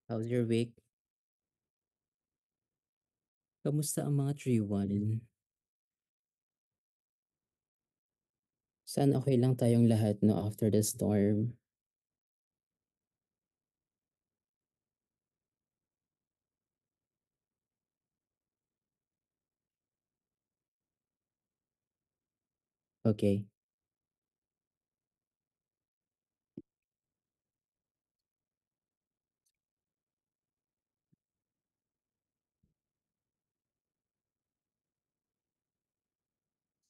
How's your week? Kamusta ang mga 3-1? Sana okay lang tayong lahat no after the storm. Okay.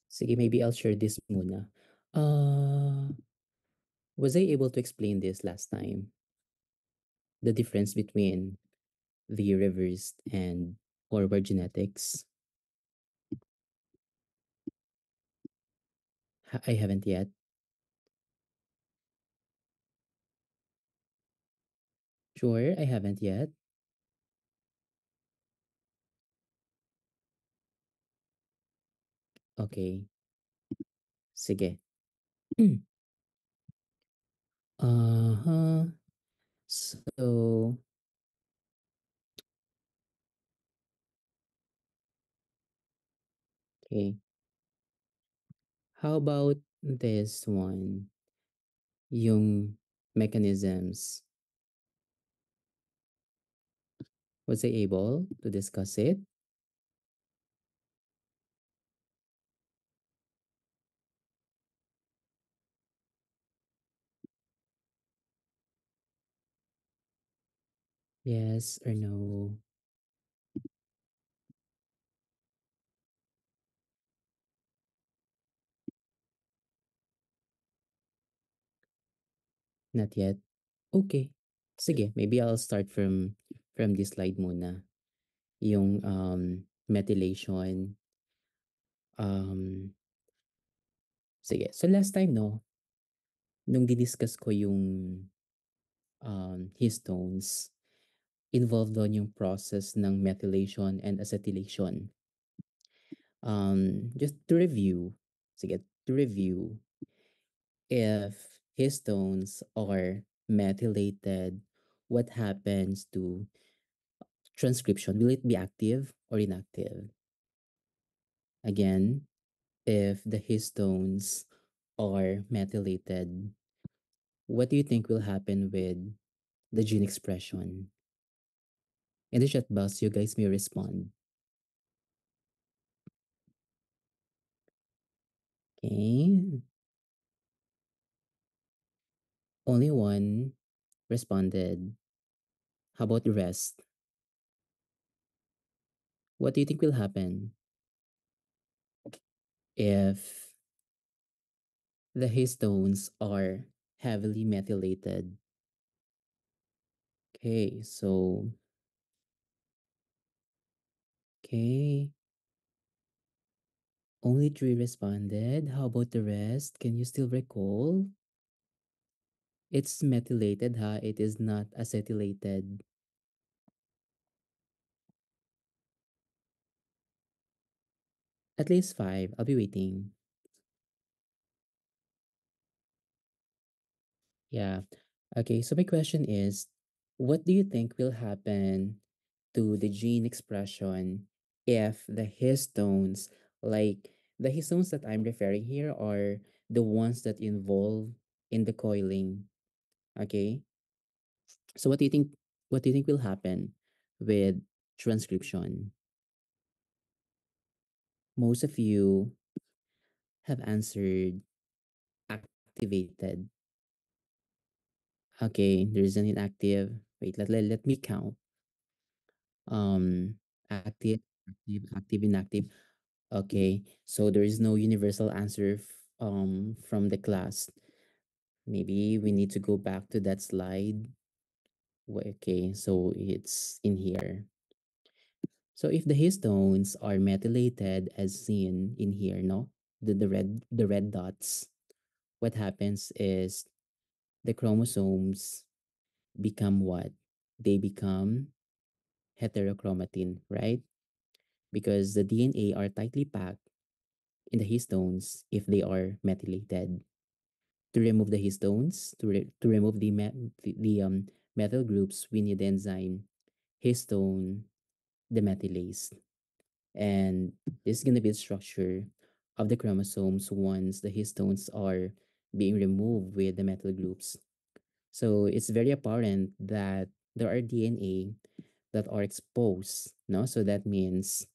Sige, maybe I'll share this muna. Was I able to explain this last time? The difference between the reversed and forward genetics? I haven't yet. Sure, I haven't yet. Okay. Sige. Uh-huh. So, okay. How about this one? Yung mechanisms. Was I able to discuss it? Yes or no? Not yet? Okay. Sige, maybe I'll start from this slide muna. Yung methylation. Um, sige. So last time, no, nung didiscuss ko yung histones, involved doon yung process ng methylation and acetylation. Just to review, sige, to review, if histones are methylated, what happens to transcription? Will it be active or inactive? Again, if the histones are methylated, what do you think will happen with the gene expression? In the chat box, you guys may respond. Okay. Only one responded. How about the rest? What do you think will happen if the histones are heavily methylated? Okay, so, okay. Only three responded. How about the rest? Can you still recall? It's methylated, ha? It is not acetylated. At least five. I'll be waiting. Yeah. Okay, so my question is, what do you think will happen to the gene expression if the histones, like the histones that I'm referring here are the ones that involve in the coiling. Okay? So what do you think will happen with transcription? Most of you have answered activated. Okay, there's an inactive. Wait, let me count. Active, active, inactive. Okay, so there is no universal answer from the class. Maybe we need to go back to that slide. Okay, so it's in here. So if the histones are methylated as seen in here, no? The red dots, what happens is the chromosomes become what? They become heterochromatin, right? Because the DNA are tightly packed in the histones if they are methylated. To remove the histones, to remove the methyl groups, we need the enzyme histone demethylase. And this is going to be the structure of the chromosomes once the histones are being removed with the methyl groups. So it's very apparent that there are DNA that are exposed. No, so that means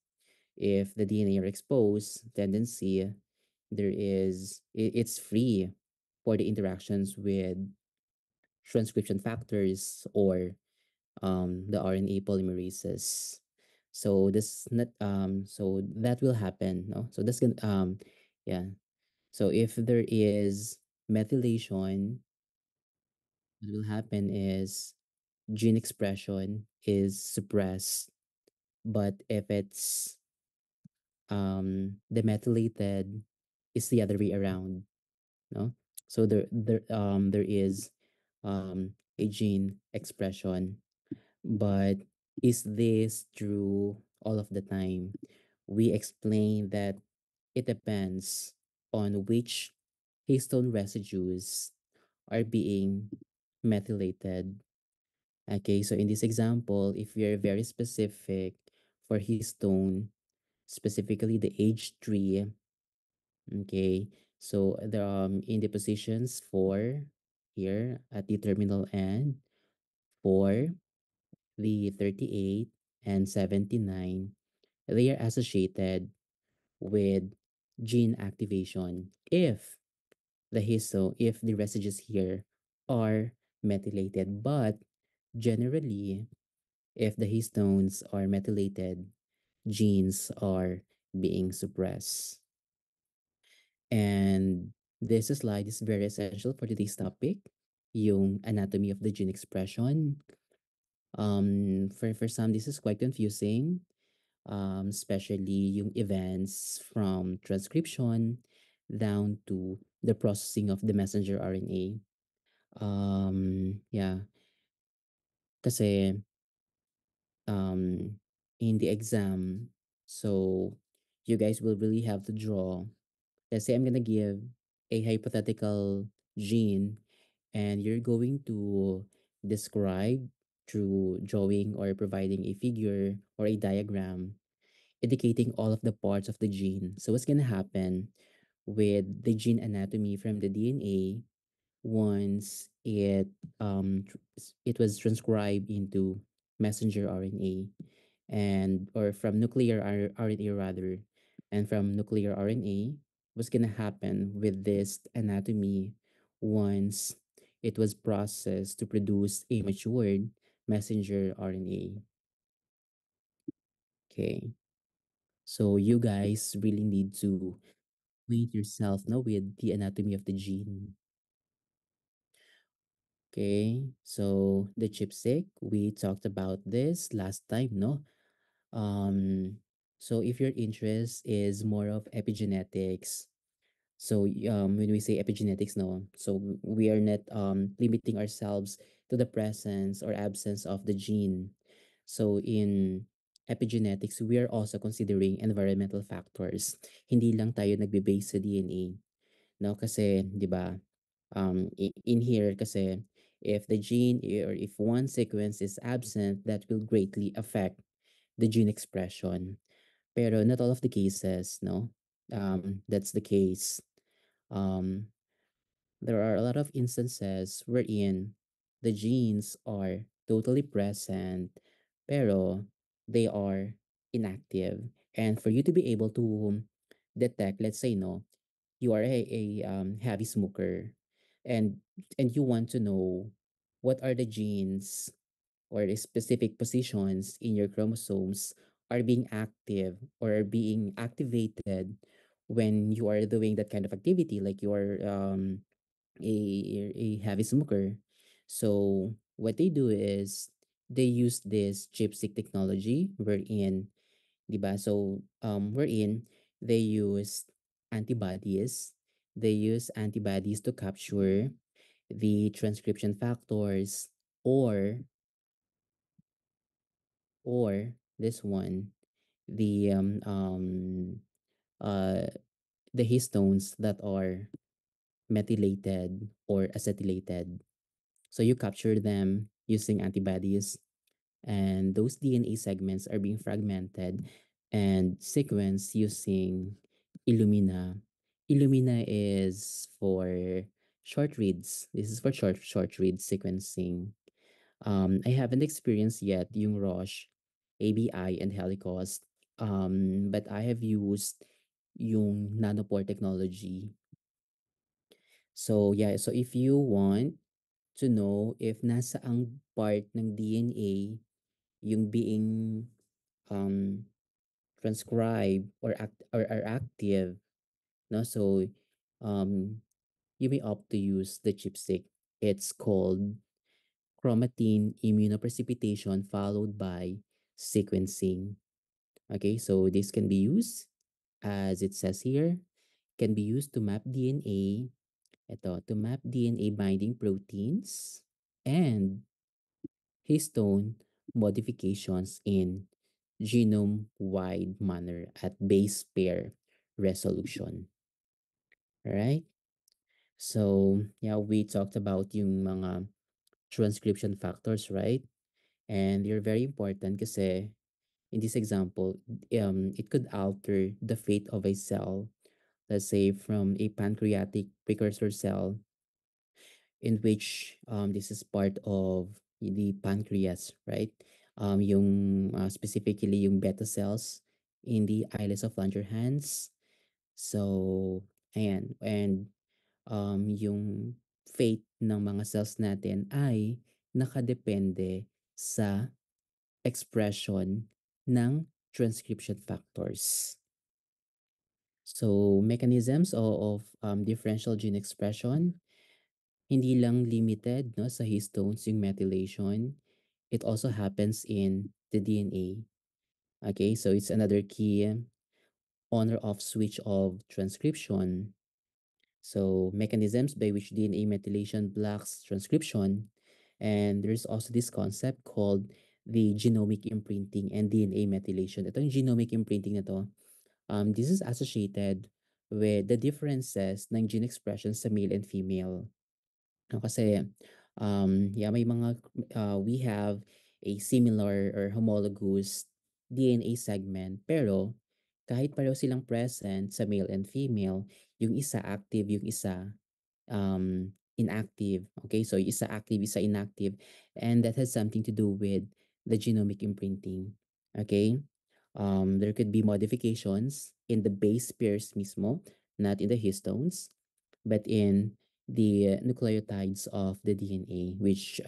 if the DNA are exposed, tendency there is it's free for the interactions with transcription factors or the RNA polymerases. So this not so that will happen. No, so that's gonna yeah. So if there is methylation, what will happen is gene expression is suppressed. But if it's demethylated, it's the other way around. No, so there is a gene expression. But is this true all of the time? We explain that it depends on which histone residues are being methylated. Okay, so in this example, if we are very specific for histone, specifically the H3, okay, so the in the positions for here at the terminal end for the 38 and 79, they are associated with gene activation if the residues here are methylated. But generally, if the histones are methylated, genes are being suppressed. And this slide is very essential for today's topic, yung anatomy of the gene expression. For some, this is quite confusing, especially yung events from transcription down to the processing of the messenger RNA. Yeah, kasi um, in the exam, so you guys will really have to draw. Let's say I'm gonna give a hypothetical gene, and you're going to describe through drawing or providing a figure or a diagram indicating all of the parts of the gene. So what's gonna happen with the gene anatomy from the DNA once it was transcribed into messenger RNA and or from RNA rather, and from nuclear RNA, what's gonna happen with this anatomy once it was processed to produce a matured messenger RNA. Okay, so you guys really need to acquaint yourself no with the anatomy of the gene. Okay, so the chipstick, we talked about this last time, no? Um, so if your interest is more of epigenetics, so when we say epigenetics, no, so we are not limiting ourselves to the presence or absence of the gene. So in epigenetics, we are also considering environmental factors. Hindi lang tayo nagbe-base sa DNA. No, kasi 'di ba? In here kasi if the gene or if one sequence is absent, that will greatly affect the gene expression. Pero not all of the cases, no? That's the case. Um, there are a lot of instances wherein the genes are totally present, pero they are inactive. And for you to be able to detect, let's say, no, you are a heavy smoker, and you want to know what are the genes or the specific positions in your chromosomes are being active or are being activated when you are doing that kind of activity, like you are a heavy smoker. So what they do is they use this chipstick technology wherein, diba? So wherein they use antibodies. They use antibodies to capture the transcription factors or this one, the uh the histones that are methylated or acetylated. So you capture them using antibodies, and those DNA segments are being fragmented and sequenced using Illumina. Illumina is for short reads. This is for short read sequencing. I haven't experienced yet yung Roche, ABI, and Helicos, but I have used yung nanopore technology. So yeah, so if you want to know if nasa ang part ng DNA yung being um, transcribed or are active, no? So you may opt to use the chipstick. It's called chromatin immunoprecipitation followed by sequencing. Okay, so this can be used, as it says here, can be used to map DNA, to map DNA binding proteins and histone modifications in genome-wide manner at base pair resolution. Alright? So, yeah, we talked about yung mga transcription factors, right? And they're very important kasi in this example, it could alter the fate of a cell, let's say from a pancreatic precursor cell in which this is part of the pancreas, right? Specifically yung beta cells in the islets of Langerhans. So, ayan. And yung fate ng mga cells natin ay nakadepende sa expression ng transcription factors. So, mechanisms of differential gene expression, hindi lang limited no, sa histones yung methylation. It also happens in the DNA. Okay, so it's another key on or off switch of transcription. So, mechanisms by which DNA methylation blocks transcription. And there's also this concept called the genomic imprinting and DNA methylation. Ito yung genomic imprinting na to. This is associated with the differences ng gene expression sa male and female. Kasi yeah, may mga we have a similar or homologous DNA segment pero kahit pareho silang present sa male and female, yung isa active, yung isa inactive. Okay, so isa active, isa inactive, and that has something to do with the genomic imprinting. Okay, there could be modifications in the base pairs mismo, not in the histones, but in the nucleotides of the DNA, which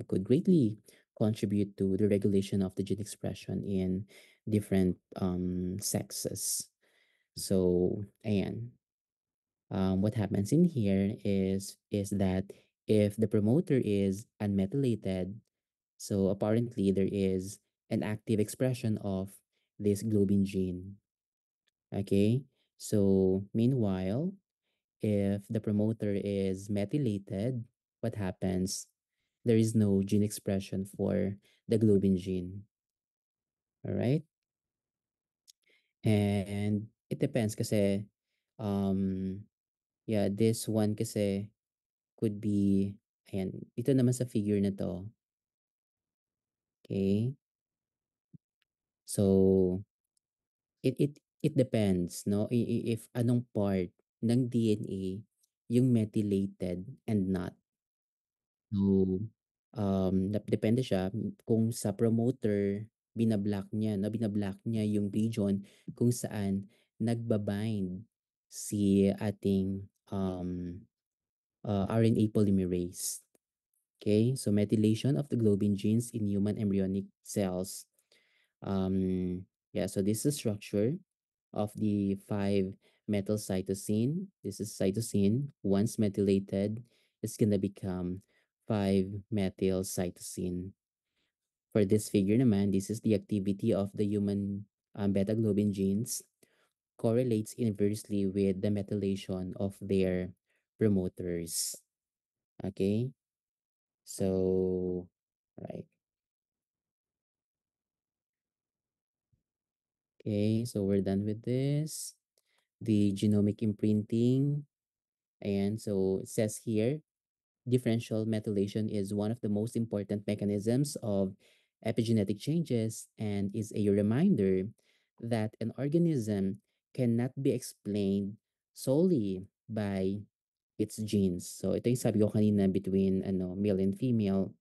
could greatly contribute to the regulation of the gene expression in different sexes. So, ayan. What happens in here is that if the promoter is unmethylated, so apparently there is an active expression of this globin gene. Okay, so meanwhile, if the promoter is methylated, what happens? There is no gene expression for the globin gene. All right, and it depends kasi um yeah, this one kasi could be, ayan, dito naman sa figure na to, okay? So, it depends, no? If anong part ng DNA yung methylated and not. So, depende siya kung sa promoter binablock niya, no? Binablock niya yung region kung saan nagbabind si ating RNA polymerase. Okay, so methylation of the globin genes in human embryonic cells. Yeah, so this is the structure of the 5-methyl cytosine. This is cytosine. Once methylated, it's gonna become 5-methyl cytosine. For this figure naman, this is the activity of the human beta globin genes correlates inversely with the methylation of their promoters. Okay, so right. Okay, so we're done with this. The genomic imprinting. And so it says here, differential methylation is one of the most important mechanisms of epigenetic changes and is a reminder that an organism cannot be explained solely by its genes. So ito yung sabi ko kanina between male and female.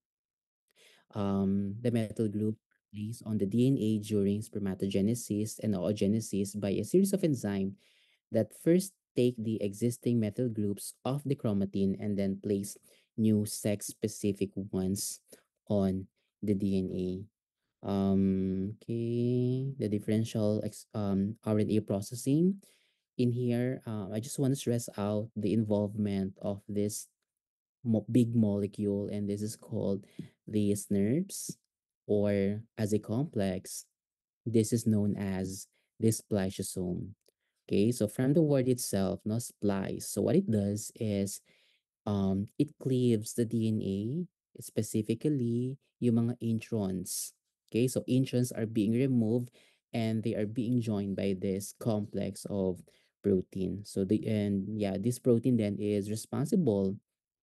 The methyl group placed on the DNA during spermatogenesis and oogenesis by a series of enzymes that first take the existing methyl groups off the chromatin and then place new sex-specific ones on the DNA. Okay, the differential RNA processing in here. I just want to stress out the involvement of this big molecule, and this is called the SNRPs, or as a complex, this is known as the spliceosome. Okay, so from the word itself, no, splice. So what it does is it cleaves the DNA, specifically yung mga introns. Okay, so introns are being removed and they are being joined by this complex of protein. So this protein then is responsible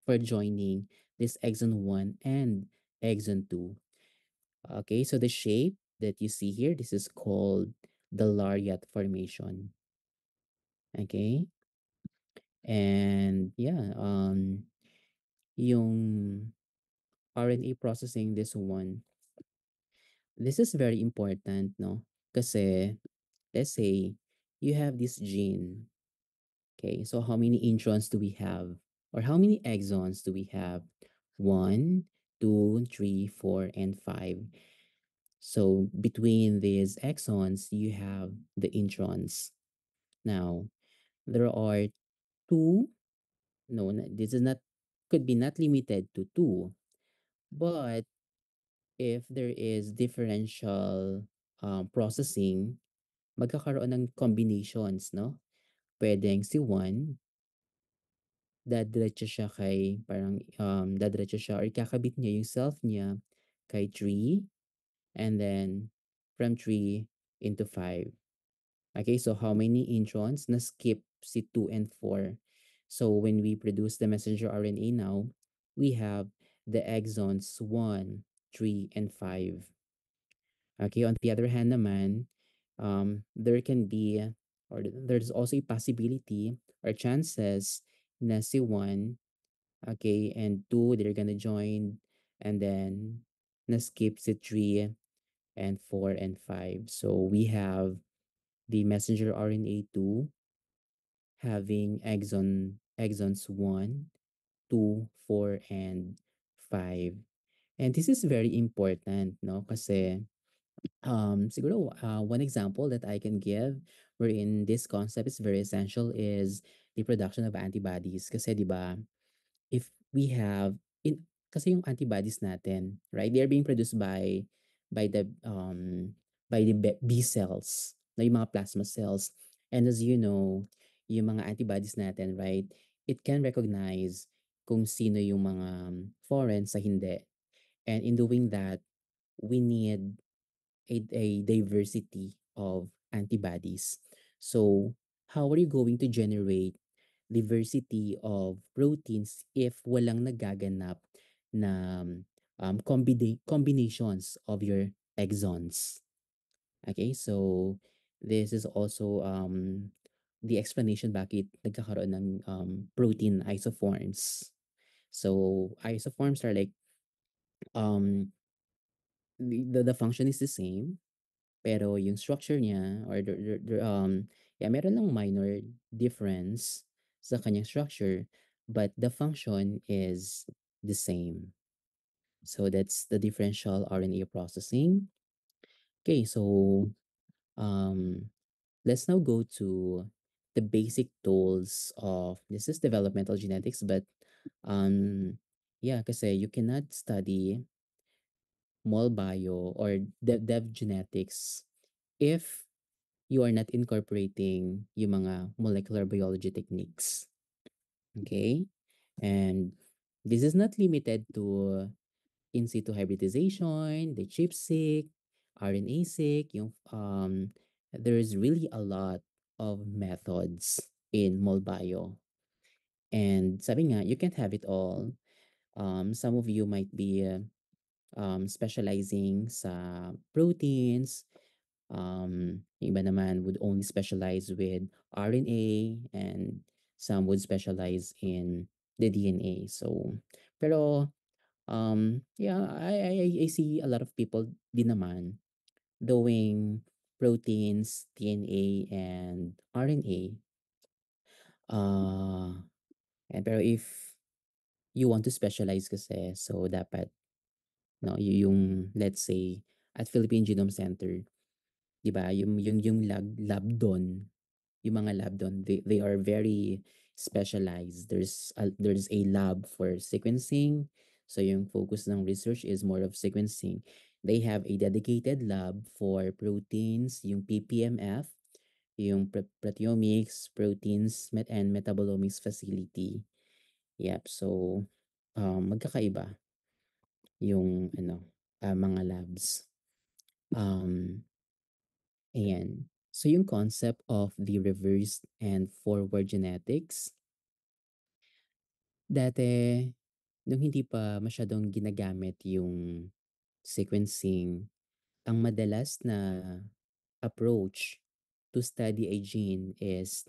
for joining this exon 1 and exon 2. Okay, so the shape that you see here, this is called the Lariat formation. Okay, and yeah, yung RNA processing, this one, this is very important, no? Kasi, let's say, you have this gene. Okay, so how many introns do we have? Or how many exons do we have? One, two, three, four, and five. So between these exons, you have the introns. Now, there are two, no, this is not, could be not limited to two, but if there is differential processing, magkakaroon ng combinations, no? Pwedeng si 1, dadiretso siya kay, parang dadiretso siya or kakabit niya yung self niya kay 3, and then from 3 into 5. Okay, so how many introns? Na-skip si 2 and 4. So when we produce the messenger RNA now, we have the exons 1, 3, and 5. Okay, on the other hand naman, there can be, or there's also a possibility or chances na si 1, okay, and 2, they're gonna join, and then na-skip si 3 and 4 and 5. So we have the messenger RNA 2 having exons 1, 2, 4, and 5. And this is very important, no? Kasi siguro one example that I can give wherein this concept is very essential is the production of antibodies. Kasi 'di ba, if we have in kasi yung antibodies natin, right? They are being produced by the B cells, na yung mga plasma cells. And as you know, yung mga antibodies natin, right? It can recognize kung sino yung mga foreign sa hindi. And in doing that, we need a diversity of antibodies. So, how are you going to generate diversity of proteins if walang nagaganap na combinations of your exons? Okay, so this is also the explanation bakit nagkakaroon ng protein isoforms. So isoforms are like um the function is the same, pero yung structure niya or yeah, meron lang minor difference sa kanyang structure, but the function is the same. So that's the differential RNA processing. Okay, so um, let's now go to the basic tools of this is developmental genetics, but yeah, kasi you cannot study mol bio or dev genetics if you are not incorporating yung mga molecular biology techniques. Okay? And this is not limited to in situ hybridization, the ChIP-seq, RNA-seq, there is really a lot of methods in MolBio. And sabi nga, you can't have it all. Some of you might be specializing sa proteins. Yung iba naman would only specialize with RNA, and some would specialize in the DNA. So, pero yeah, I see a lot of people din naman doing proteins, DNA, and RNA. Uh, pero if you want to specialize kasi, so dapat, no, yung, let's say, at Philippine Genome Center, di ba, yung lab doon, yung mga lab doon, they are very specialized. There's a lab for sequencing. So yung focus ng research is more of sequencing. They have a dedicated lab for proteins, yung PPMF, yung proteomics, proteins, and metabolomics facility. Yep. So magkakaiba yung mga labs. Um, Ayan. So yung concept of the reverse and forward genetics, dati nung hindi pa masyadong ginagamit yung sequencing, ang madalas na approach to study a gene is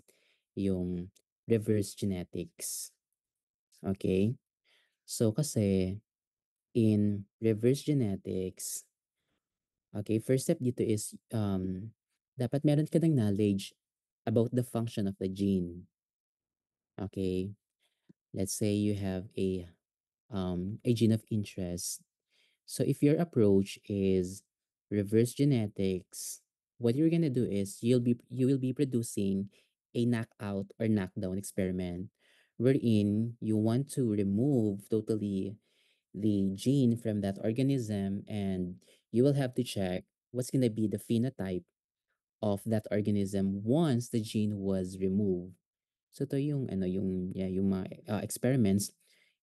yung reverse genetics. Okay? So kasi in reverse genetics, okay, first step dito is dapat meron ka ng knowledge about the function of the gene. Okay? Let's say you have a gene of interest. So if your approach is reverse genetics, what you're gonna do is you will be producing a knockout or knockdown experiment wherein you want to remove totally the gene from that organism, and you will have to check what's gonna be the phenotype of that organism once the gene was removed. So ito yung yeah, yung mga experiments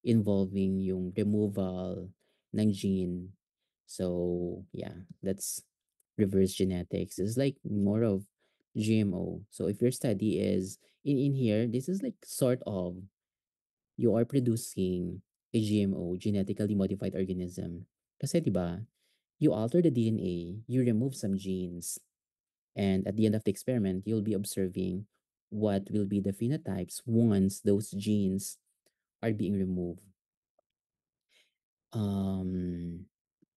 involving yung removal ng gene. So yeah, that's reverse genetics. It's like more of GMO. So if your study is in here, this is like sort of you are producing a GMO, genetically modified organism. Kasi 'di ba, you alter the DNA, you remove some genes, and at the end of the experiment, you'll be observing what will be the phenotypes once those genes are being removed. Um,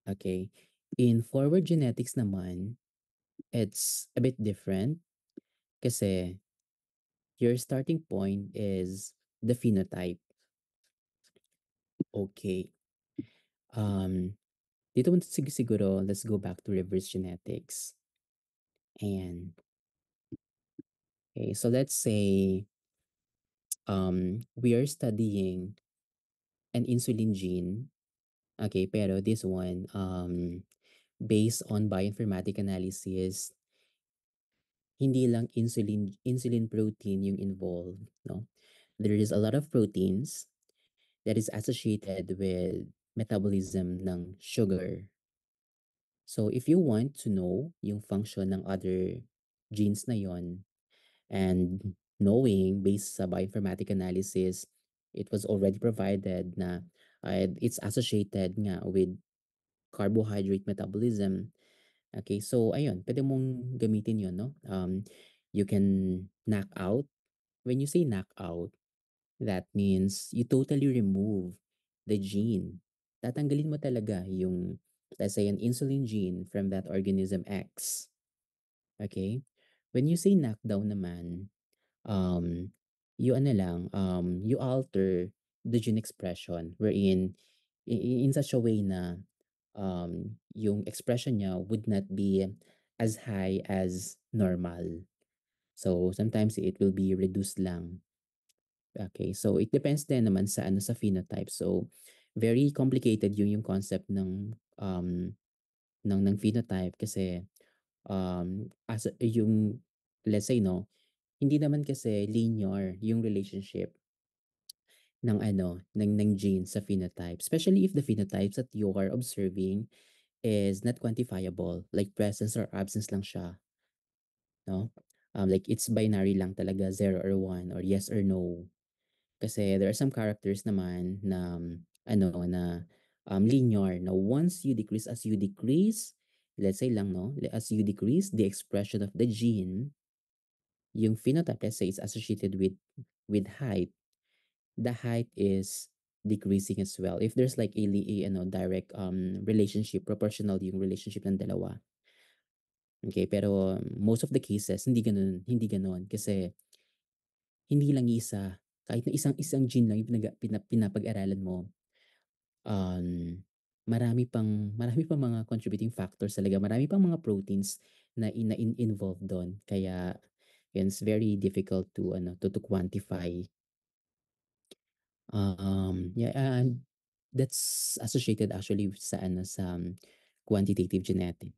okay. In forward genetics naman, it's a bit different kasi your starting point is the phenotype. Okay. Um, dito muna siguro, let's go back to reverse genetics. And okay, so let's say we are studying an insulin gene. Okay, pero this one, based on bioinformatic analysis, hindi lang insulin protein yung involved, no? There is a lot of proteins that is associated with metabolism ng sugar. So if you want to know yung function ng other genes na yon, and knowing based sa bioinformatic analysis, it was already provided na it's associated nga with carbohydrate metabolism. Okay, so ayun, pwede mong gamitin yun, no? You can knock out. When you say knock out, that means you totally remove the gene. Tatanggalin mo talaga yung, let's say, an insulin gene from that organism X. Okay? When you say knockdown naman, um, you ano lang, you alter the gene expression wherein in such a way na yung expression niya would not be as high as normal. So sometimes it will be reduced lang. Okay, so it depends din naman sa sa phenotype. So very complicated yung concept ng phenotype kasi yung, let's say, no, hindi naman kasi linear yung relationship ng ng gene sa phenotype, especially if the phenotypes that you are observing is not quantifiable, like presence or absence lang siya, no? Like it's binary lang talaga, 0 or 1 or yes or no. Kasi there are some characters naman na ano na linear na once you decrease as you decrease, let's say lang no, as you decrease the expression of the gene, yung phenotype let's say is associated with height, the height is decreasing as well. If there's like a ano direct relationship, proportional yung relationship ng dalawa. Okay, pero most of the cases hindi ganoon kasi hindi lang isa, kahit na isang gene lang yung pinapag-aralan mo, um, marami pang mga contributing factors talaga, marami pang mga proteins na involved doon. Kaya yun, it's very difficult to ano to quantify. Yeah, and that's associated actually sa ano sa quantitative genetic,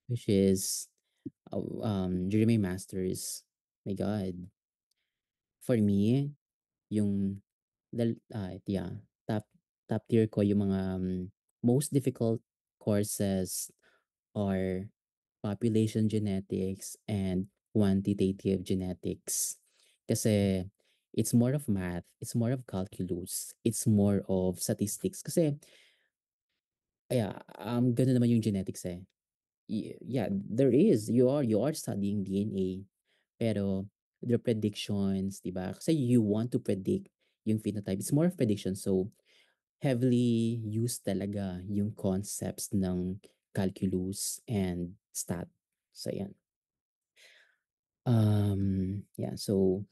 which is during my masters, my God, for me, yung yeah, top top tier ko yung mga most difficult courses are population genetics and quantitative genetics. Kasi it's more of math, it's more of calculus, it's more of statistics. Kasi, yeah, ganun naman yung genetics eh. Yeah, there is. You are studying DNA, pero the predictions, 'di ba? Kasi you want to predict yung phenotype. It's more of prediction. So, heavily used talaga yung concepts ng calculus and stat. So, yan. Yeah, so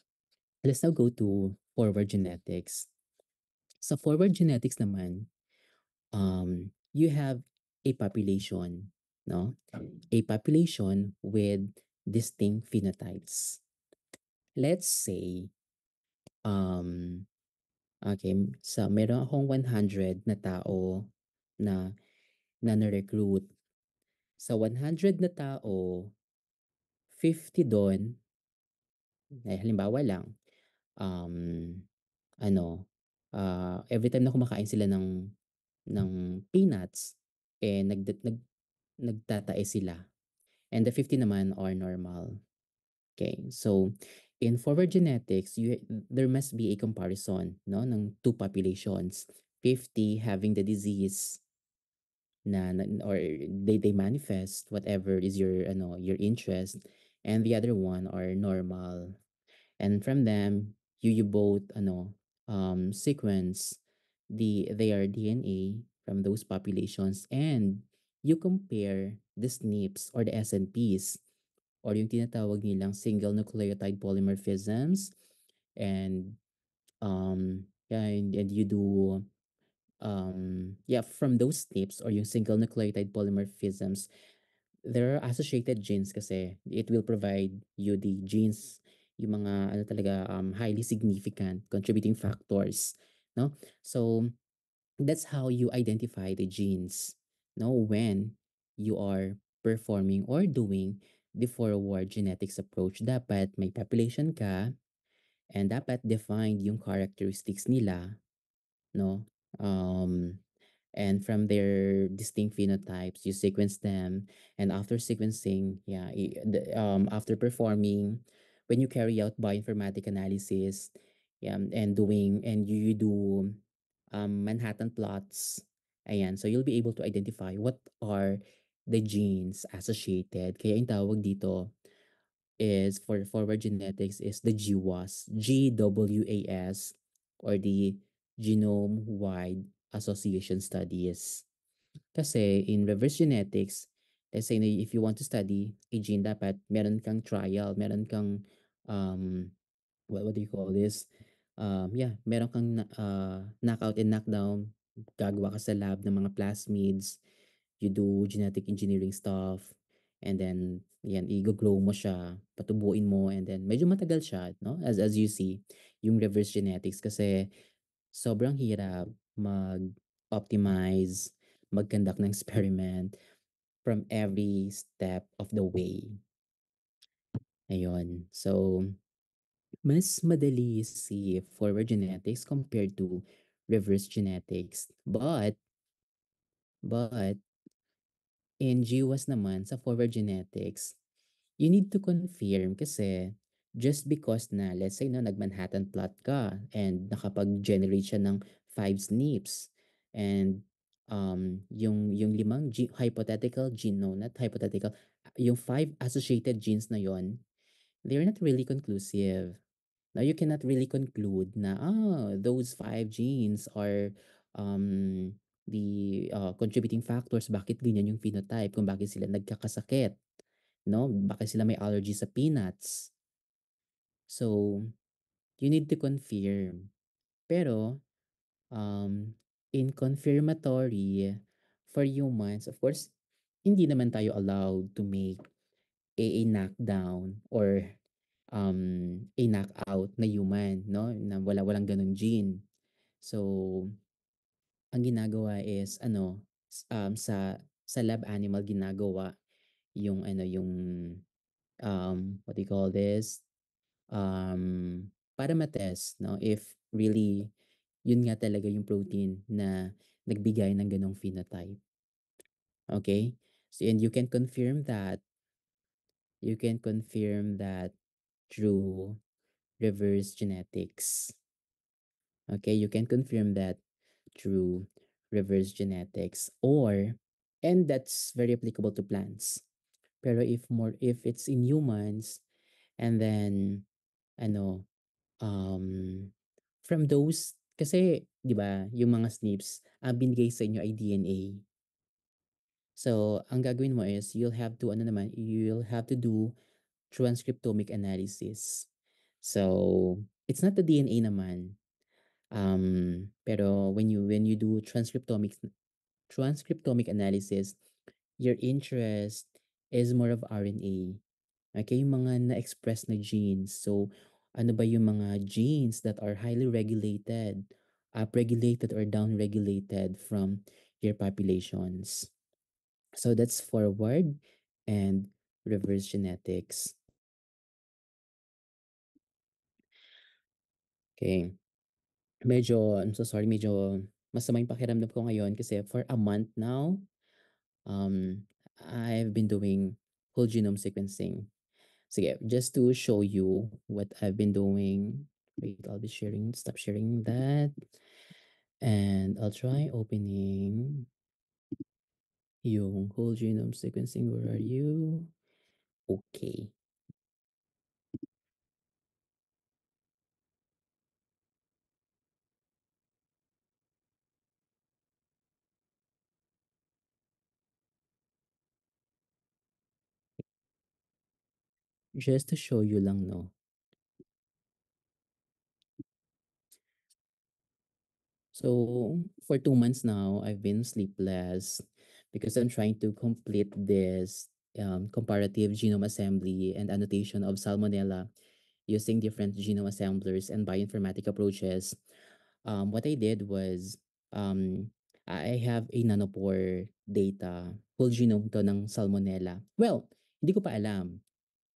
let's now go to forward genetics. Sa forward genetics naman, you have a population, no? A population with distinct phenotypes. Let's say, um, okay, meron akong 100 na tao na na recruit. Sa 100 na tao, 50 doon, halimbawa lang, um, ano, every time na kumakain sila ng peanuts, eh, nagtatae sila. And the 50 naman are normal. Okay, so in forward genetics, there must be a comparison no ng two populations. 50 having the disease or they manifest whatever is your your interest, and the other one are normal. And from them, you both sequence their DNA from those populations, and you compare the SNPs or the SNPs, or yung tinatawag nilang single nucleotide polymorphisms, and and you do from those SNPs or yung single nucleotide polymorphisms, there are associated genes kasi it will provide you the genes, yung mga ano talaga highly significant contributing factors, no? So that's how you identify the genes, no, when you are performing or doing the forward genetics approach. Dapat may population ka and dapat defined yung characteristics nila, no? Um, and from their distinct phenotypes, you sequence them. And after sequencing, after performing, when you carry out bioinformatic analysis, and you do Manhattan plots, ayan, so you'll be able to identify what are the genes associated. Kaya yung tawag dito is for forward genetics is the GWAS, GWAS, or the genome-wide association studies. Kasi in reverse genetics, let's say if you want to study a gene, dapat meron kang trial, meron kang um, what do you call this? Meron kang knockout and knockdown, gagawa ka sa lab ng mga plasmids, you do genetic engineering stuff, and then yan, i-grow mo siya, patubuin mo, and then medyo matagal siya, no? As you see, yung reverse genetics kasi sobrang hirap mag-optimize, mag-conduct ng experiment from every step of the way. Ayun. So, mas madali si forward genetics compared to reverse genetics. But in GWAS naman, sa forward genetics, you need to confirm kasi just because na, let's say, no, nag-Manhattan plot ka and nakapag-generate siya ng 5 SNPs. And yung limang hypothetical gene, no, not hypothetical, yung 5 associated genes na yon, they're not really conclusive. Now you cannot really conclude na those 5 genes are um the contributing factors bakit ganyan yung phenotype, kung bakit sila nagkakasakit, no? Bakit sila may allergy sa peanuts. So, you need to confirm. Pero in confirmatory for humans, of course, hindi naman tayo allowed to make a knockdown or a knockout na human, no? Na walang ganung gene. So, ang ginagawa is ano, sa lab animal ginagawa yung ano, yung what do you call this? Para ma-test, no, if really yun nga talaga yung protein na nagbigay ng ganong phenotype. Okay? So, and you can confirm that through reverse genetics. Okay, you can confirm that through reverse genetics, or and that's very applicable to plants. Pero if it's in humans, and then ano, um from those, kasi 'di ba yung mga SNPs ang binigay sa inyo ay DNA. So ang gagawin mo is you'll have to do transcriptomic analysis. So it's not the DNA naman. Pero when you do transcriptomic analysis, your interest is more of RNA. Okay, yung mga na-express na genes. So, ano ba yung mga genes that are highly regulated, upregulated or downregulated from your populations. So that's forward and reverse genetics. Okay. I'm so sorry, medyo masama yung pakiramdam ko ngayon kasi for a month now, um, I've been doing whole genome sequencing. Sige, just to show you what I've been doing. Wait, I'll be stop sharing that. And I'll try opening yung whole genome sequencing. Where are you? Okay. Just to show you lang, no. So for 2 months now, I've been sleepless because I'm trying to complete this comparative genome assembly and annotation of Salmonella using different genome assemblers and bioinformatic approaches. What I did was I have a nanopore data, whole genome to ng Salmonella. Well, hindi ko pa alam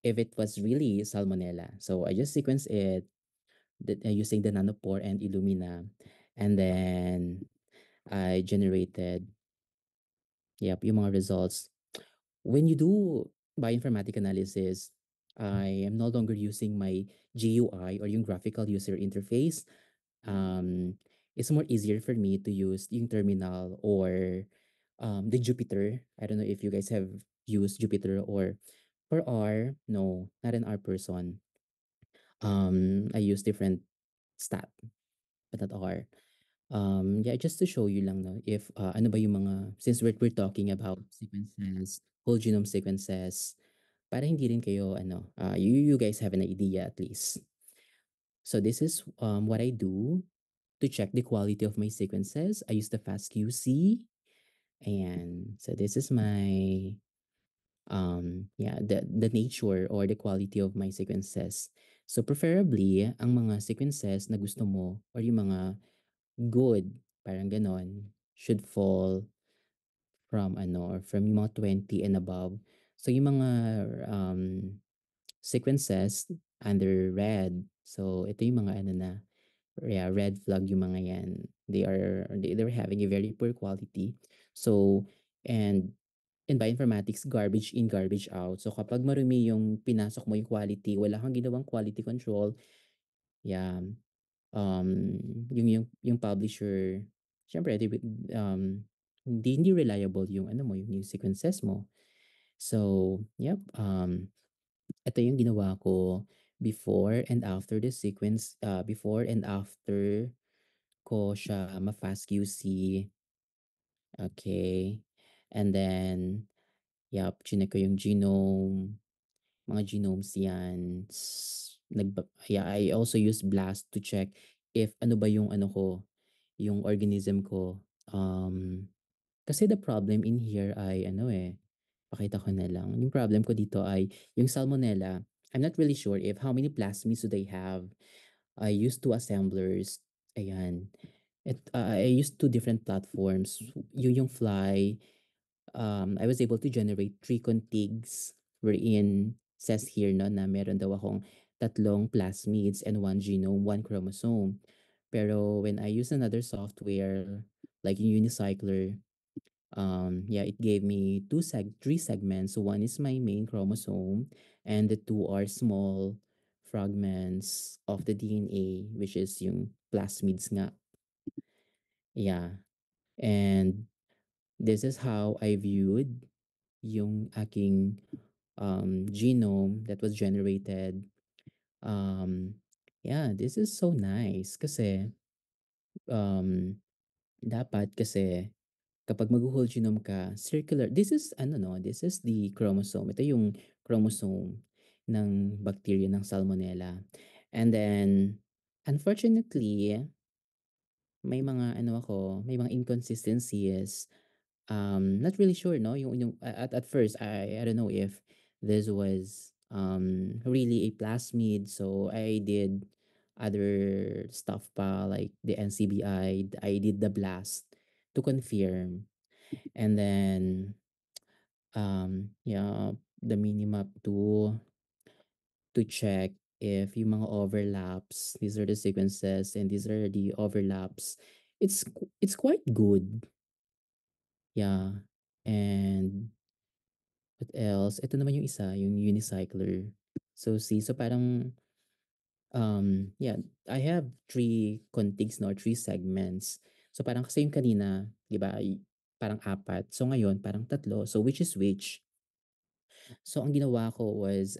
if it was really Salmonella. So I just sequenced it using the nanopore and Illumina. And then I generated, yep, yung mga results. When you do bioinformatic analysis, I am no longer using my GUI or yung graphical user interface. It's more easier for me to use yung terminal or the Jupyter. I don't know if you guys have used Jupyter, or for R, no, not an R person. I use different stat, but not R. Yeah, just to show you lang, no, if ano ba yung mga, since we're talking about sequences, whole genome sequences, para hindi rin kayo ano, you guys have an idea at least. So this is what I do to check the quality of my sequences. I use the FastQC, and so this is my yeah, the nature or the quality of my sequences. So preferably ang mga sequences na gusto mo or yung mga good, parang ganon, should fall from ano, or from yung mga 20 and above. So yung mga sequences under red. So ito yung mga ano na, yeah, red flag yung mga yan. They're having a very poor quality. So, and in bioinformatics, garbage in, garbage out. So kapag marumi yung pinasok mo yung quality, wala kang ginawang quality control, yeah, yung publisher, siyempre hindi reliable yung ano mo, yung sequences mo. So, yep, ito yung ginawa ko before and after the sequence, before and after ko siya ma-fast QC. Okay. And then, yep, chinek ko yung genome, mga genomes yan. Yeah, I also use BLAST to check if ano ba yung ano ko, yung organism ko. Kasi the problem in here ay ano pakita ko na lang. Yung problem ko dito ay yung Salmonella. I'm not really sure if how many plasmids do they have. I used two assemblers. Ayan. I used two different platforms. Yung Fly, I was able to generate three contigs wherein says here no, na meron daw akong tatlong plasmids and one genome, one chromosome. Pero when I use another software like Unicycler, yeah, it gave me three segments. So one is my main chromosome, and the two are small fragments of the DNA, which is yung plasmids nga. Yeah. And this is how I viewed yung aking genome that was generated. Um, yeah, this is so nice kasi um, dapat kasi kapag mag-whole genome ka, circular, this is ano no, this is the chromosome. Ito yung chromosome ng bacteria ng Salmonella. And then, unfortunately, may mga inconsistencies. Not really sure, no? At first, I don't know if this was really a plasmid. So I did other stuff pa like the NCBI. I did the blast to confirm. And then yeah, the minimap to check if yung mga overlaps, these are the sequences and these are the overlaps. It's quite good. Yeah. And what else? Ito naman yung isa, yung unicycler. So see, so parang yeah, I have three contigs no, three segments. So parang kasi yung kanina, 'di ba, parang apat. So ngayon parang tatlo. So which is which? So ang ginawa ko was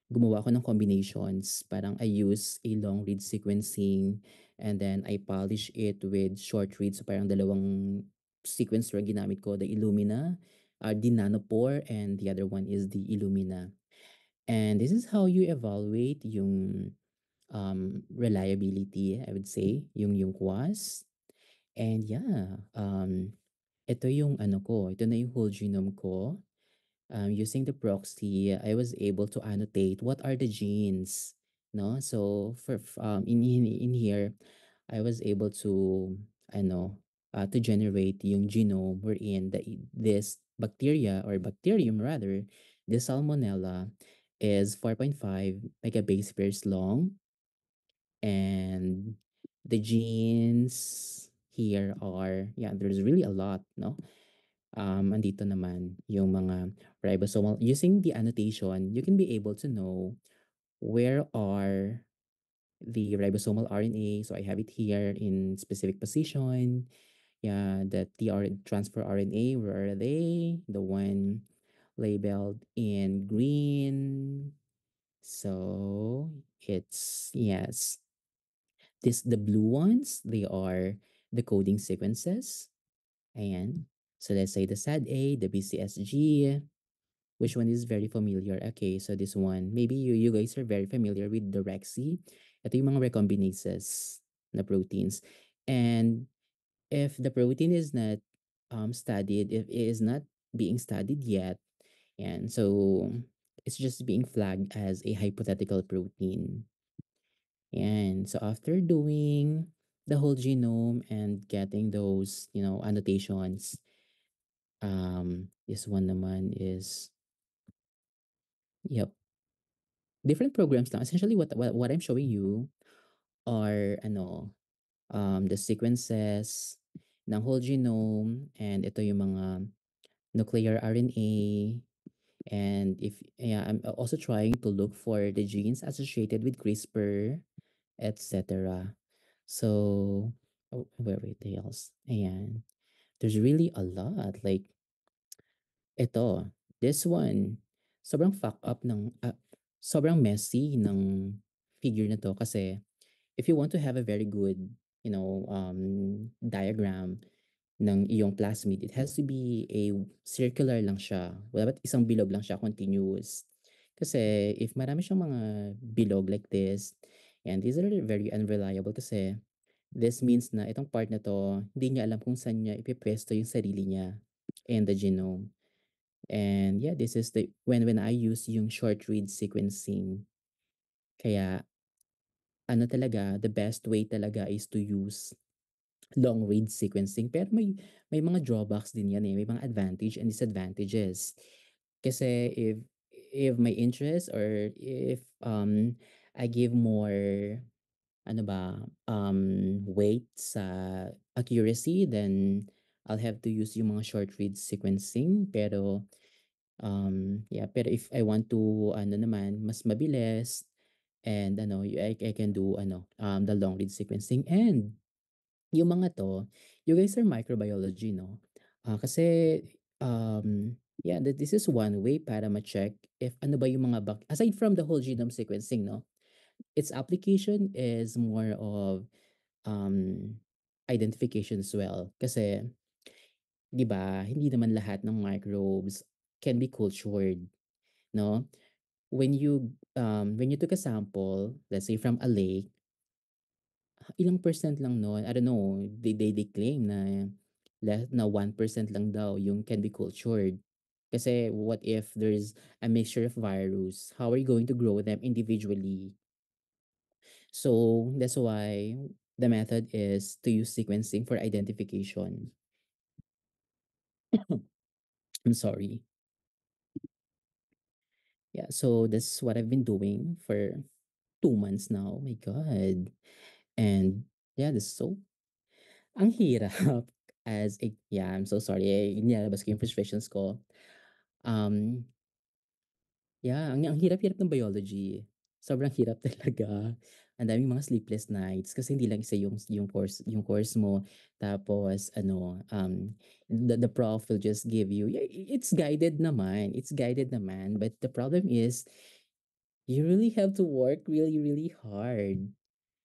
gumawa ako ng combinations. Parang I use a long read sequencing and then I polish it with short read. So parang dalawang sequencer ang ginamit ko, the Illumina, the Nanopore, and the other one is the Illumina. And this is how you evaluate yung reliability, I would say, yung QAS. And yeah, ito yung ano ko, ito na yung whole genome ko. Using the proxy, I was able to annotate what are the genes, no? So in here, I was able to ano to generate yung genome wherein this bacteria or bacterium rather, the Salmonella is 4.5 megabase pairs long, and the genes here are, yeah, there's really a lot, no? Andito naman yung mga ribosomal. Using the annotation, you can be able to know where are the ribosomal RNA. So I have it here in specific position. Yeah, the TR transfer RNA, where are they? The one labeled in green. So it's, yes, the blue ones, they are the coding sequences. Ayan. So let's say the SAD-A, the BCSG, which one is very familiar? Okay, so this one, maybe you guys are very familiar with the Rexy. Ito yung mga recombinases na proteins. And if the protein is not studied, if it is not being studied yet, and so it's just being flagged as a hypothetical protein. And so after doing the whole genome and getting those, annotations, this one naman is, yep, different programs lang. Essentially, what I'm showing you are, the sequences ng whole genome, and ito yung mga nuclear RNA. And if, yeah, I'm also trying to look for the genes associated with CRISPR. etc. So, oh, wait, else? Ayan. There's really a lot. Like, ito, this one, sobrang fuck up sobrang messy ng figure na to kasi if you want to have a very good, diagram ng iyong plasmid, it has to be a circular lang siya. Dapat isang bilog lang siya, continuous. Kasi if marami siyang mga bilog like this, and these are very unreliable kasi this means na itong part na to, hindi niya alam kung saan niya ipipwesto yung sarili niya and the genome. And yeah, this is the when I use yung short read sequencing. Kaya ano talaga, the best way talaga is to use long read sequencing. Pero may mga drawbacks din yan eh. May mga advantage and disadvantages. Kasi if my interest or if I give more ano ba weight sa accuracy, then I'll have to use yung mga short read sequencing. Pero yeah, pero if I want to ano naman, mas mabilis and ano, I can do ano, the long read sequencing. And yung mga 'to, you guys are microbiology 'no? Kasi, yeah, this is one way para ma-check if ano ba yung mga aside from the whole genome sequencing 'no, its application is more of, um, identification as well. Kasi 'di ba, hindi naman lahat ng microbes can be cultured 'no? When you took a sample, let's say from a lake, ilang percent lang nun, I don't know, they claim na less na 1% lang daw yung can be cultured. Kasi what if there's a mixture of virus? How are you going to grow them individually? So that's why the method is to use sequencing for identification. I'm sorry. Yeah, so that's what I've been doing for 2 months now. Oh my God. And yeah, this is so ang hirap yeah, I'm so sorry, inilabas ko yung frustrations ko. Um, yeah, ang hirap-hirap ng biology. Sobrang hirap talaga. Ang daming mga sleepless nights kasi hindi lang isa yung course mo. Tapos ano, the prof will just give you, yeah, it's guided naman, but the problem is you really have to work really, really hard.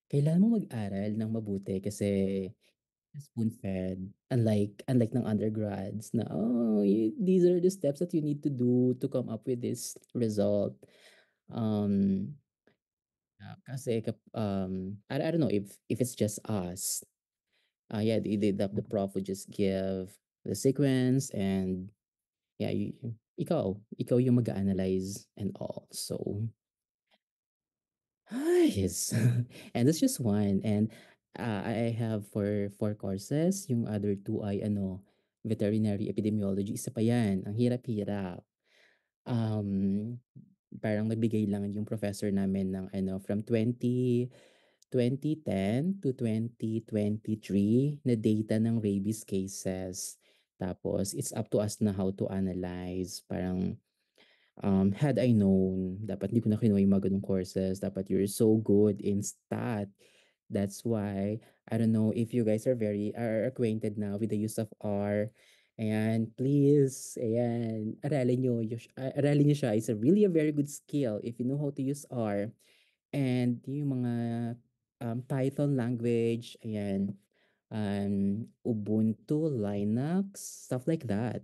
Kailangan mo mag-aral ng mabuti kasi spoon-fed. Unlike ng undergrads na, "Oh, these are the steps that you need to do to come up with this result." Um, kasi I don't know if it's just us. Yeah, the prof would just give the sequence and yeah, ikaw yung mag-a-analyze and all. So yes. And that's just one. And I have four courses. Yung other two ay ano, veterinary epidemiology. Isa pa yan. Ang hirap-hirap. Um, Parang nagbigay lang yung professor namin ng ano, from 2010 to 2023 na data ng rabies cases. Tapos, it's up to us na how to analyze. Parang had I known, dapat hindi ko na kinuha yung mga ganung courses. Dapat you're so good in stat. That's why, I don't know if you guys are acquainted now with the use of R. Ayan, please, ayan, aralin nyo siya. It's really a very good skill if you know how to use R. And yung mga Python language, ayan, Ubuntu, Linux, stuff like that.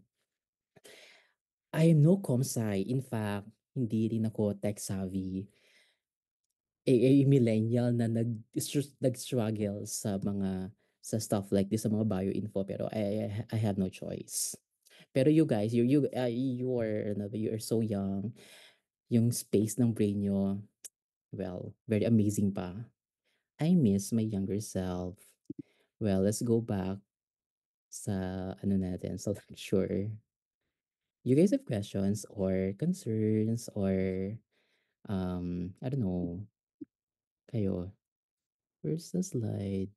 I am no comsci. In fact, hindi rin ako tech savvy. Millennial na nag-struggle sa stuff like this, sa mga bioinfo, pero I have no choice. Pero you guys, you are so young. Yung space ng brain nyo, well, very amazing pa. I miss my younger self. Well, let's go back sa ano natin, sa lecture. You guys have questions or concerns or I don't know, kayo. Where's the slide?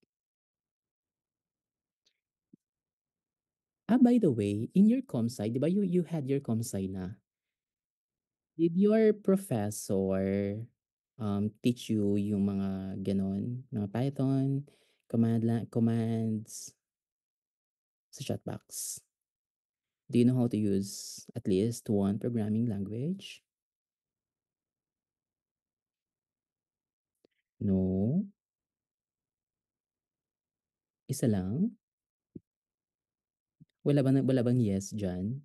By the way, in your comsci, 'di ba you had your comsci na? Did your professor teach you yung mga gano'n, mga Python, commands sa chatbox. Do you know how to use at least one programming language? No? Isa lang? Wala bang yes diyan?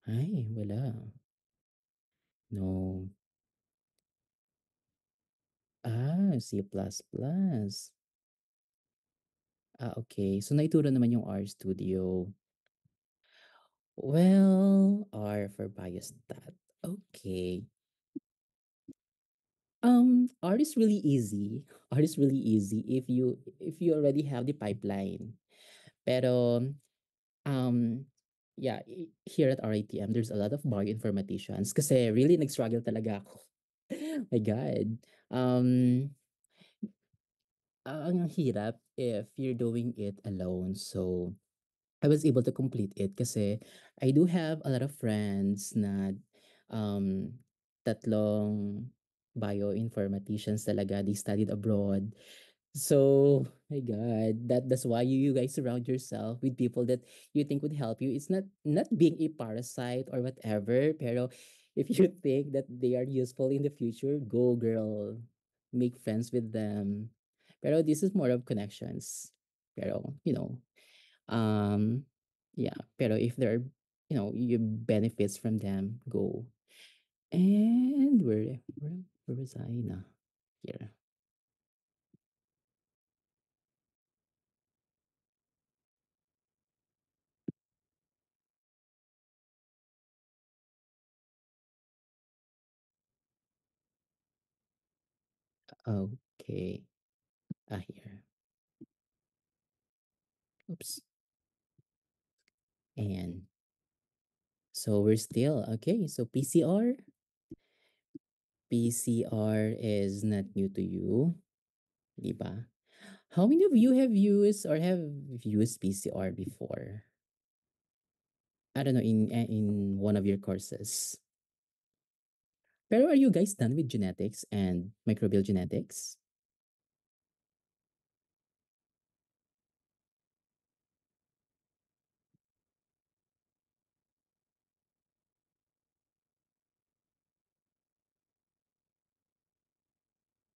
Ay, wala. No. C++. Okay. So naituro naman yung RStudio. Well, R for biostat. Okay. R is really easy. R is really easy if you already have the pipeline. Pero yeah, here at RITM there's a lot of bioinformaticians kasi really nag-struggle talaga ako. My God. Um ang hirap if you're doing it alone. So I was able to complete it kasi I do have a lot of friends na um, tatlong bioinformaticians talaga. They studied abroad. So, my God, that's why you guys surround yourself with people that you think would help you. It's not being a parasite or whatever, pero if you think that they are useful in the future, go girl, make friends with them. Pero this is more of connections. Pero, um, yeah, pero if there are, you benefits from them, go. And where was I na? Here. Okay. Here. Oops. And so we're still okay. So PCR is not new to you, di ba? How many of you have used or have used PCR before? I don't know in one of your courses. Pero are you guys done with genetics and microbial genetics?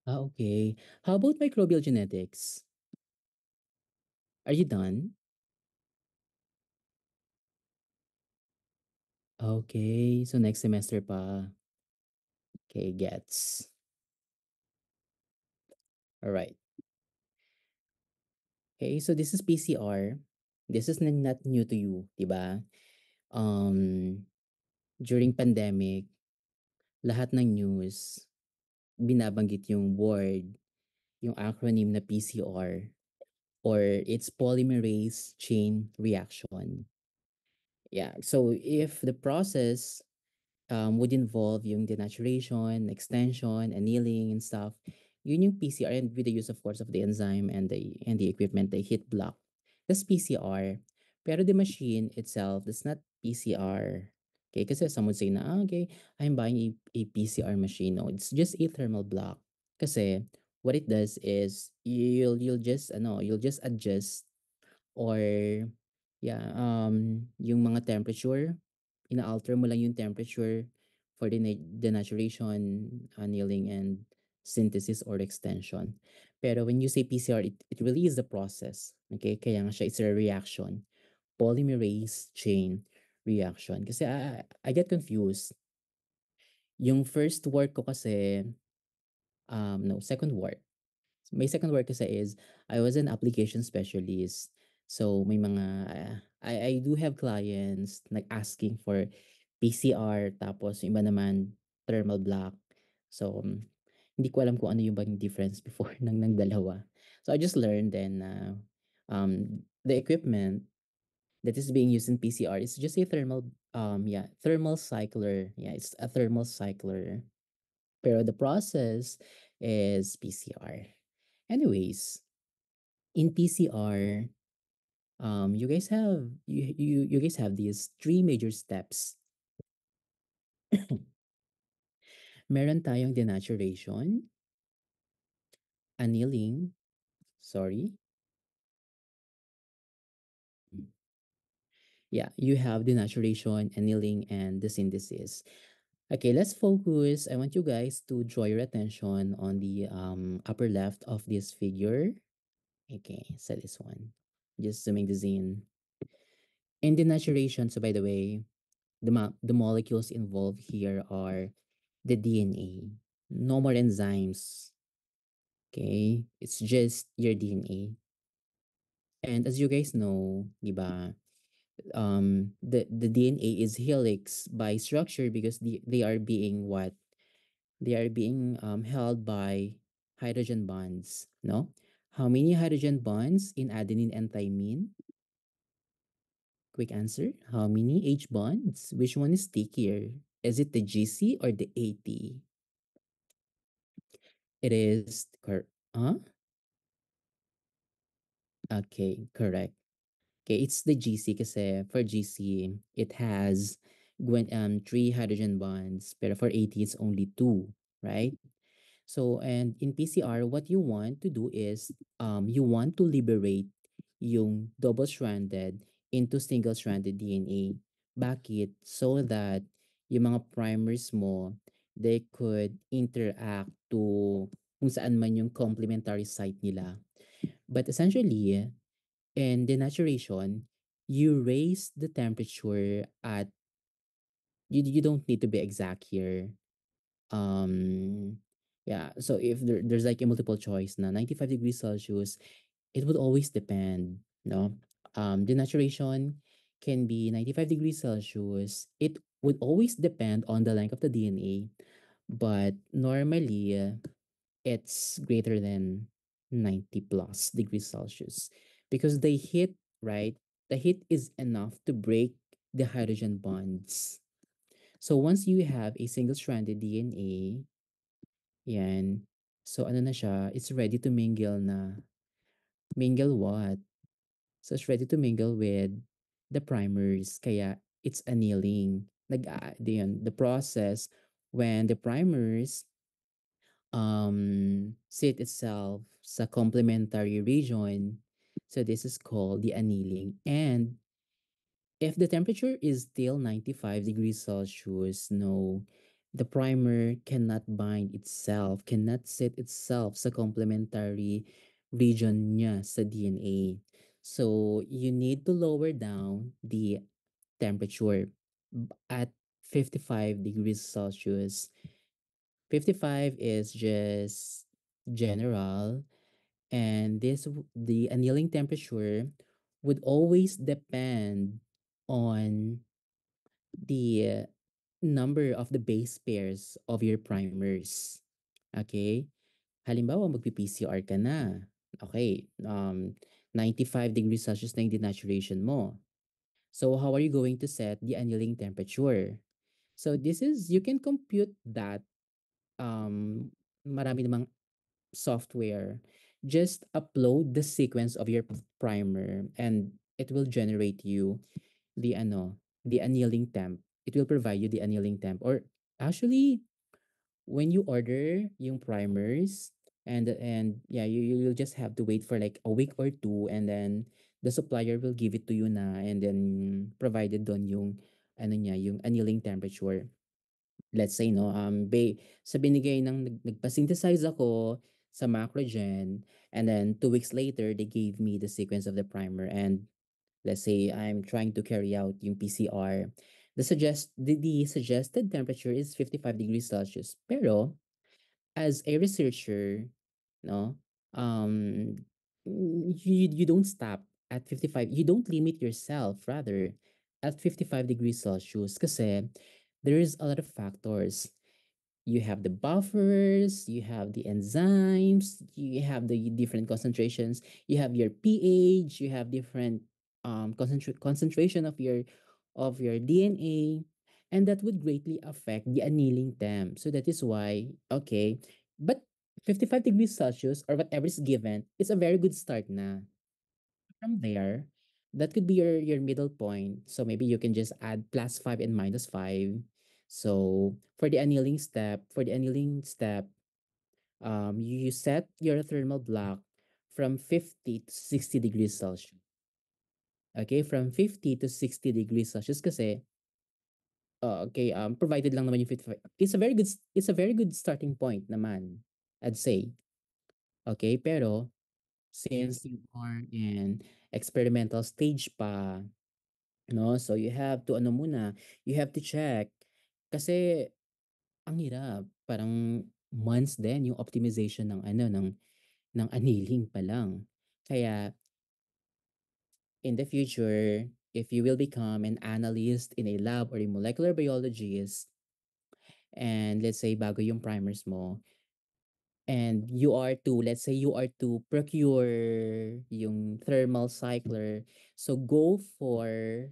Okay. How about microbial genetics? Are you done? Okay, so next semester pa. Okay, gets. All right. Okay, so this is PCR. This is not new to you, 'di ba? Um, during pandemic, lahat ng news binabanggit yung word, yung acronym na PCR or it's polymerase chain reaction. Yeah, so if the process would involve yung denaturation, extension, annealing, and stuff. Yun yung PCR and with the use, of course, of the enzyme and the equipment, the heat block. That's PCR. Pero the machine itself is not PCR. Okay, kasi some would say na, okay, I'm buying a PCR machine. No, it's just a thermal block. Kasi what it does is you'll just adjust or yeah, yung mga temperature, ina-alter mo lang yung temperature for the denaturation, annealing, and synthesis or extension. Pero when you say PCR, it really is the process. Okay? Kaya nga siya, it's a reaction. Polymerase chain reaction. Kasi I get confused. Yung first work ko kasi, no, second work. My second work kasi is I was an application specialist. So may mga I do have clients like asking for PCR tapos yung iba naman thermal block. So hindi ko alam kung ano yung bang difference before ng dalawa. So I just learned then the equipment that is being used in PCR is just a thermal cycler. Yeah, it's a thermal cycler. Pero the process is PCR. Anyways, in PCR, you guys have these three major steps. Meron tayong denaturation, annealing, sorry. Yeah, you have denaturation, annealing, and the synthesis. Okay, let's focus. I want you guys to draw your attention on the upper left of this figure. Okay, so this one. Just zooming this in. In denaturation, so by the way, the molecules involved here are the DNA. No more enzymes. Okay, it's just your DNA. And as you guys know, di ba, the DNA is helix by structure because they are being what? They are being held by hydrogen bonds, no? How many hydrogen bonds in adenine and thymine? Quick answer. How many H bonds? Which one is stickier? Is it the GC or the AT? It is huh? Okay, correct. Okay, it's the GC kasi for GC, it has three hydrogen bonds, pero for AT, it's only two, right? So, and in PCR, what you want to do is you want to liberate yung double-stranded into single-stranded DNA. Bakit? So that yung mga primers mo, they could interact to kung saan man yung complementary site nila. But essentially, in denaturation, you raise the temperature at, you don't need to be exact here. Um, yeah, so if there's like a multiple choice na 95 degrees Celsius, it would always depend, no? Denaturation can be 95 degrees Celsius. It would always depend on the length of the DNA, but normally it's greater than 90 plus degrees Celsius because the heat, right? The heat is enough to break the hydrogen bonds. So once you have a single-stranded DNA, yan. So ano na siya, it's ready to mingle na. Mingle what? So it's ready to mingle with the primers. Kaya it's annealing. The process when the primers sit itself sa complementary region. So this is called the annealing. And if the temperature is still 95 degrees Celsius, no, the primer cannot bind itself, cannot set itself sa complementary region niya sa DNA. So, you need to lower down the temperature at 55 degrees Celsius. 55 is just general, and the annealing temperature would always depend on the number of the base pairs of your primers. Okay? Halimbawa, magpi-PCR ka na. Okay, 95 degrees Celsius na yung denaturation mo. So, how are you going to set the annealing temperature? So, you can compute that. Marami namang software. Just upload the sequence of your primer and it will generate you the the annealing temp. It will provide you the annealing temp. Or actually, when you order yung primers and yeah, you'll just have to wait for like a week or two, and then the supplier will give it to you na, and then provided don yung yung annealing temperature. Let's say no, sa binigay ng nagpa-synthesize ako sa Macrogen, and then 2 weeks later they gave me the sequence of the primer, and let's say I'm trying to carry out yung PCR. The suggested temperature is 55 degrees Celsius. Pero as a researcher, no, um, you don't stop at 55. You don't limit yourself, rather, at 55 degrees Celsius kasi there is a lot of factors. You have the buffers, you have the enzymes, you have the different concentrations, you have your pH, you have different concentration of your DNA, and that would greatly affect the annealing temp. So that is why, okay, but 55 degrees Celsius or whatever is given is a very good start na. From there, that could be your middle point. So maybe you can just add +5 and -5. So for the annealing step, you set your thermal block from 50 to 60 degrees Celsius. Okay, from 50 to 60 degrees Celsius kasi okay, provided lang naman yung 55. It's a very good starting point naman, I'd say. Okay, pero since you are in experimental stage pa, no? So you have to ano muna, you have to check kasi ang hirap, parang months din yung optimization ng ano ng annealing pa lang. Kaya in the future, if you will become an analyst in a lab or a molecular biologist, and let's say bago yung primers mo, and let's say you are to procure yung thermal cycler, so go for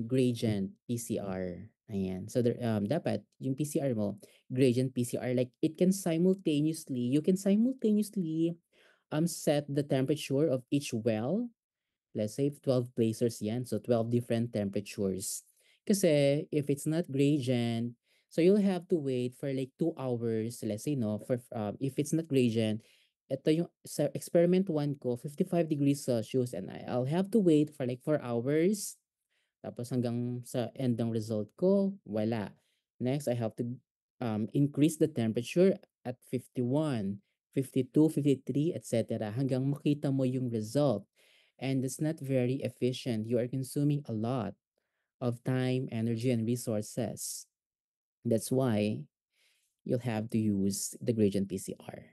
gradient PCR. Ayan. So dapat yung PCR mo, gradient PCR, like you can simultaneously set the temperature of each well. Let's say 12 placers yan. So 12 different temperatures. Kasi if it's not gradient, so you'll have to wait for like 2 hours. Let's say no, for if it's not gradient, ito yung sa experiment 1 ko, 55 degrees Celsius, and I'll have to wait for like 4 hours. Tapos hanggang sa end ng result ko, wala. Next, I have to increase the temperature at 51, 52, 53, etc. hanggang makita mo yung result. And it's not very efficient. You are consuming a lot of time, energy, and resources. That's why you'll have to use the gradient PCR.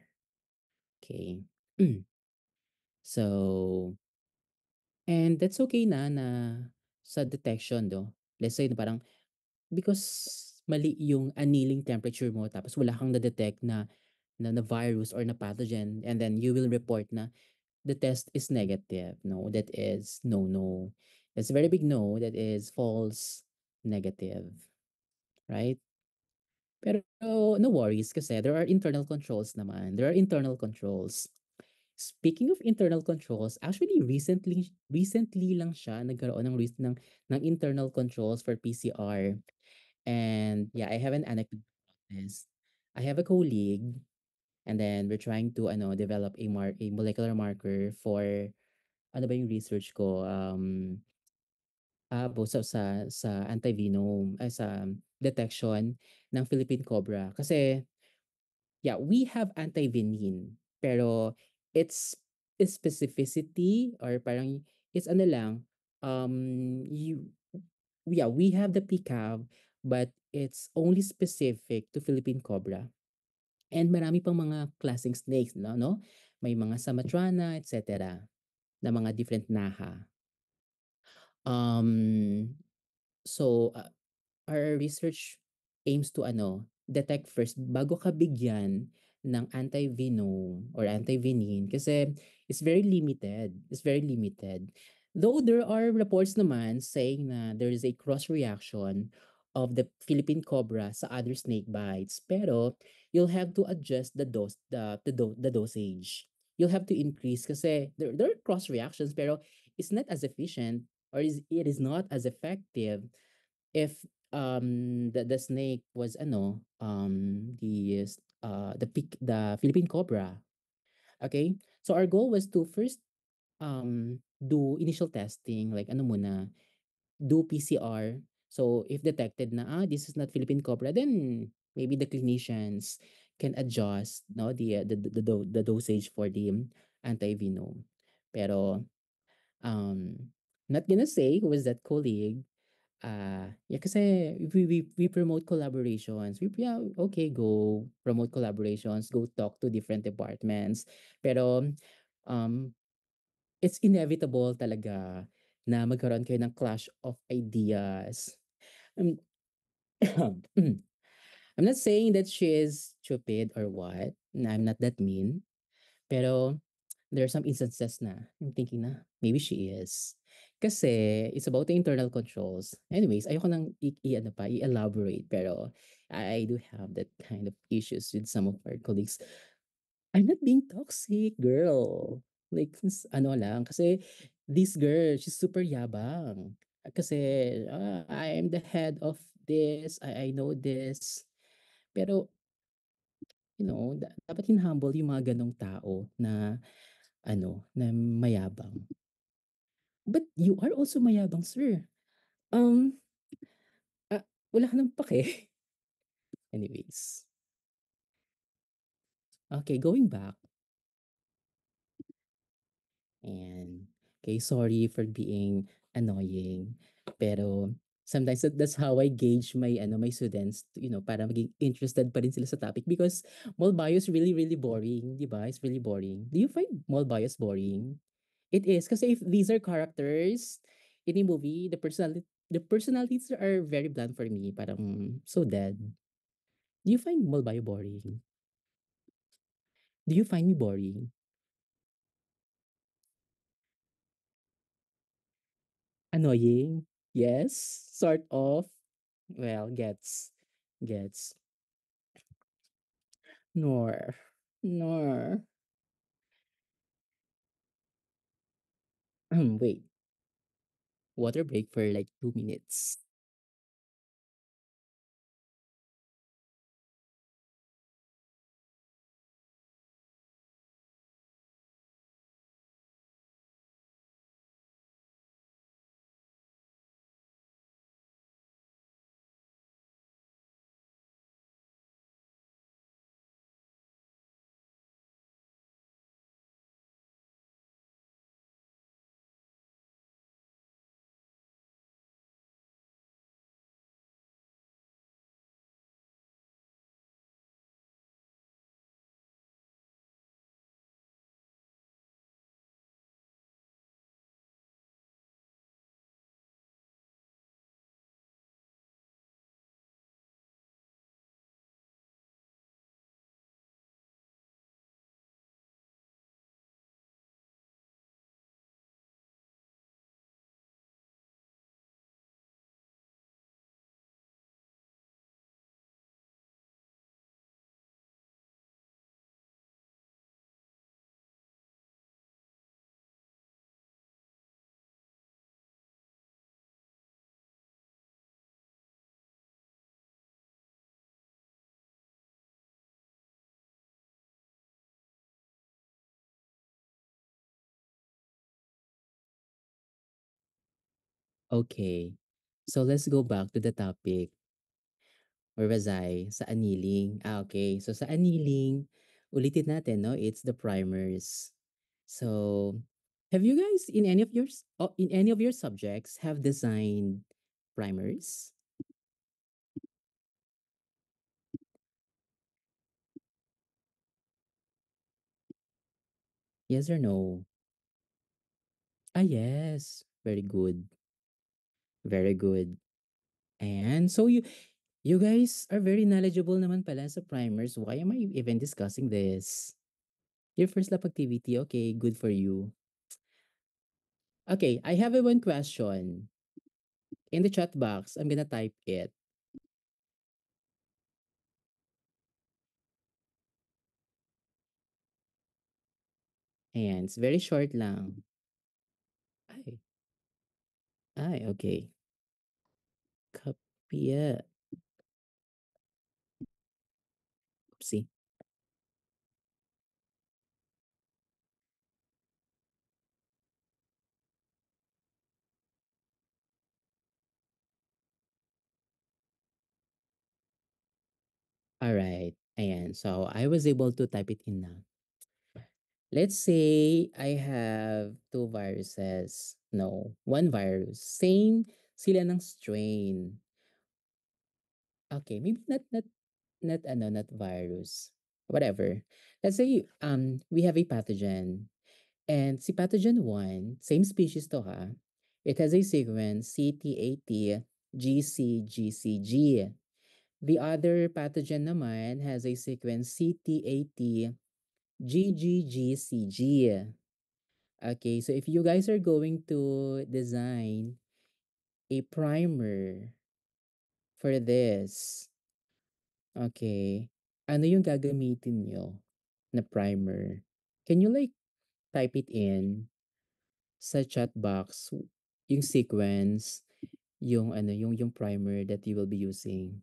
Okay. So, and that's okay na sa detection, do. Let's say na parang because mali yung annealing temperature mo tapos wala kang na-detect na virus or na pathogen, and then you will report na the test is negative. No, that is no. That's a very big no. That is false negative, right? Pero no worries kasi there are internal controls naman. There are internal controls. Speaking of internal controls, actually recently lang siya nagkaroon ng internal controls for PCR. And yeah, I have an anecdote about this. I have a colleague, and then we're trying to develop a molecular marker for ano ba yung research ko, both sa antivenom, ay sa detection ng Philippine cobra. Kasi yeah, we have antivenin, pero its specificity or parang it's ano lang, you yeah, we have the PCAV, but it's only specific to Philippine cobra. And marami pang mga klaseng snakes, no? May mga Samatrana, etc. na mga different NAHA. Um, so, our research aims to detect first bago ka bigyan ng antivenom or antivenin kasi it's very limited. It's very limited. Though there are reports naman saying na there is a cross reaction of the Philippine cobra sa other snake bites, pero you'll have to adjust the dosage. You'll have to increase kasi there are cross reactions pero it's not as efficient or it is not as effective if the snake was the Philippine cobra. Okay, so our goal was to first do initial testing, like ano muna, do PCR. So if detected na this is not Philippine cobra, then maybe the clinicians can adjust the dosage for the antivenom. Pero not gonna say who was that colleague. Yeah, kasi we promote collaborations. Yeah, okay, go promote collaborations, go talk to different departments. Pero um it's inevitable talaga na magkaroon kayo ng clash of ideas. Um, I'm not saying that she is stupid or what. I'm not that mean. Pero there are some instances na I'm thinking na maybe she is. Kasi it's about the internal controls. Anyways, ayoko nang i-elaborate, pero I do have that kind of issues with some of our colleagues. I'm not being toxic, girl. Like, ano lang, kasi this girl, she's super yabang. Kasi I am the head of this, I know this. Pero, dapat hin-humble yung mga ganong tao na na mayabang. But you are also mayabang, sir. Um, wala ka ng pake. Anyways, okay, going back. And okay, sorry for being annoying. Pero sometimes that's how I gauge my students, para maging interested pa rin sila sa topic because mall bio is really really boring, 'di ba? It's really boring. Do you find mall bios boring? It is kasi if these are characters in a movie, the personalities are very bland for me, parang so dead. Do you find mall bio boring? Do you find me boring? Annoying? Yes, sort of. Well, gets. Nor. Nor. Wait. Water break for like 2 minutes. Okay. So let's go back to the topic. Where was I? Sa annealing. Okay. So sa annealing, ulitin natin, no? It's the primers. So, have you guys in any of your subjects have designed primers? Yes or no? Ah, yes. Very good. Very good. And so you guys are very knowledgeable naman pala sa primers. Why am I even discussing this? Your first lab activity, okay, good for you. Okay, I have a one question. In the chat box, I'm gonna type it. And it's very short lang. Ay, okay. Kapya. Oopsie. Alright. Ayan. So, I was able to type it in now. Let's say I have two viruses. No, one virus. Same sila ng strain. Okay, maybe not virus. Whatever. Let's say we have a pathogen. And si pathogen 1, same species to ha. It has a sequence CT80 GCGCG. The other pathogen naman has a sequence CT80 GGGCG. Okay, so if you guys are going to design a primer for this, okay, ano yung gagamitin nyo na primer? Can you like type it in sa chat box yung sequence yung ano, yung primer that you will be using.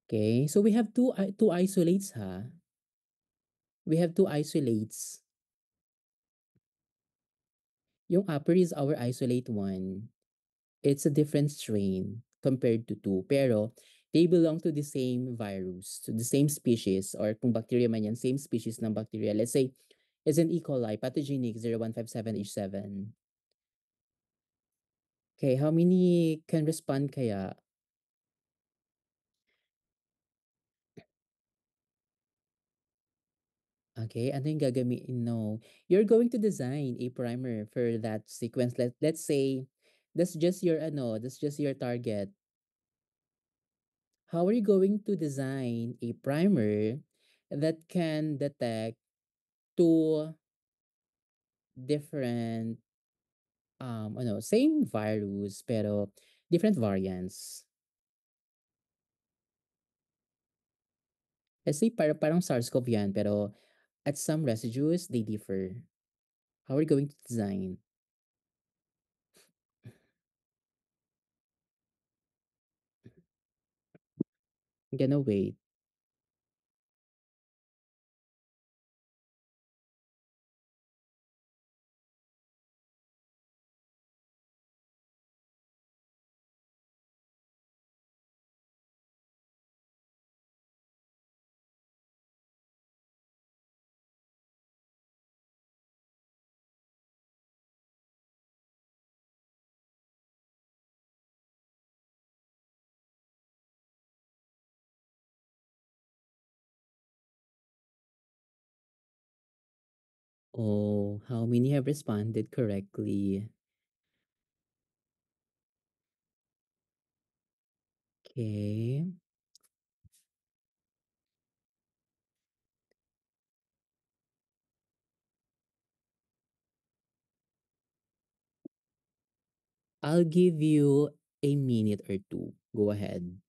Okay, so we have two isolates ha. We have two isolates. Yung upper is our isolate one. It's a different strain compared to two. Pero they belong to the same virus, to the same species, or kung bacteria man yan, same species ng bacteria. Let's say, it's an E. coli, pathogenic 0157H7. Okay, how many can respond kaya? Okay, ano yung gagamitin? No. You're going to design a primer for that sequence. Let's say, that's just your target. How are you going to design a primer that can detect two different ano, same virus pero different variants? Let's say parang SARS-CoV yan pero at some residues they differ. How are you going to design? I'm gonna wait. Oh, how many have responded correctly? Okay. I'll give you a minute or two. Go ahead.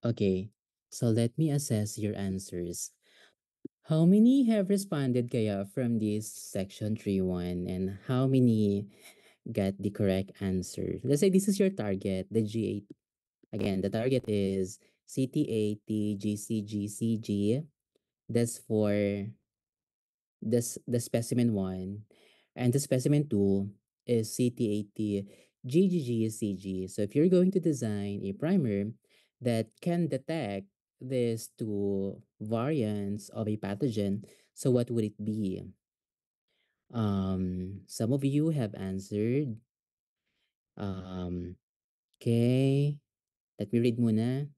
Okay, so let me assess your answers. How many have responded kaya from this section 3-1 and how many got the correct answer? Let's say this is your target, the G8. Again, the target is CT80GCGCG. That's for the specimen 1. And the specimen 2 is CT80GGGCG. So if you're going to design a primer that can detect these two variants of a pathogen, so what would it be? Some of you have answered. Okay. Let me read muna.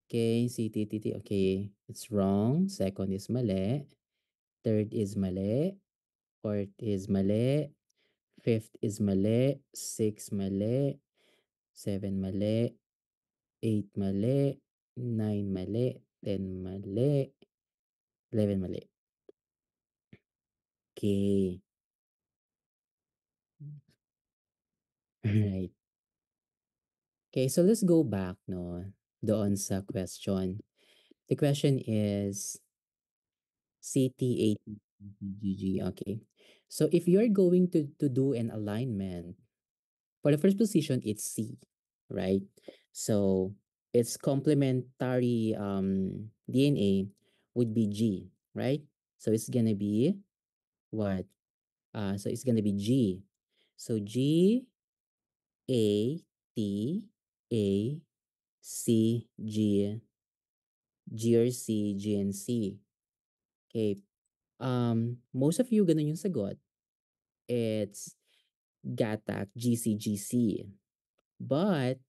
Okay, CTTT. Okay, it's wrong. Second is mali. Third is mali. Fourth is mali. Fifth is mali. Six mali. Seven mali. Eight mali. Nine mali. 10 mali. 11 mali. Okay. Alright. Okay, so let's go back, no, doon sa question. The question is CT80GG. Okay. So if you're going to do an alignment, for the first position, it's C, right? So its complementary DNA would be G, right? So it's gonna be what? So it's gonna be G. So G A T A C G G or C G and C. Okay. Most of you ganun yung sagot. It's GATAC GCGC. But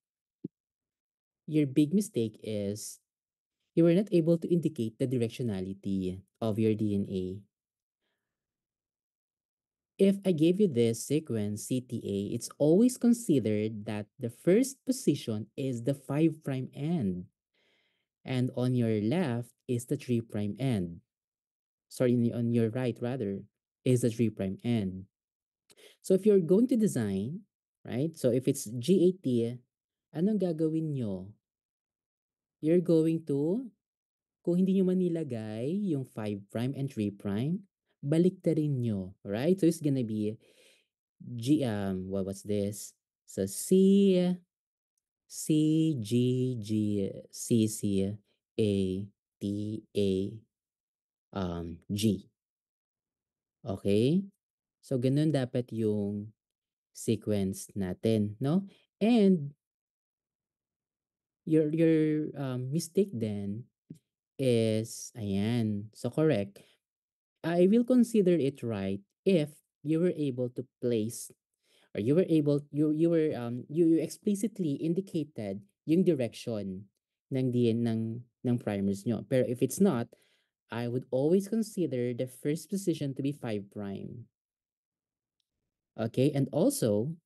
your big mistake is you were not able to indicate the directionality of your DNA. If I gave you this sequence CTA, it's always considered that the first position is the 5' end, and on your left is the 3' end. Sorry, on your right rather, is the 3' end. So if you're going to design, right? So if it's GAT, anong gagawin nyo? You're going to, kung hindi nyo man nilagay yung 5' and 3', baliktarin nyo, right? So it's gonna be what's this? So G. Okay? So ganun dapat yung sequence natin, no? And your mistake then is ayan. So correct. I will consider it right if you were able to place or you were able you explicitly indicated yung direction ng DN ng primers nyo. Pero if it's not, I would always consider the first position to be 5'. Okay? And also,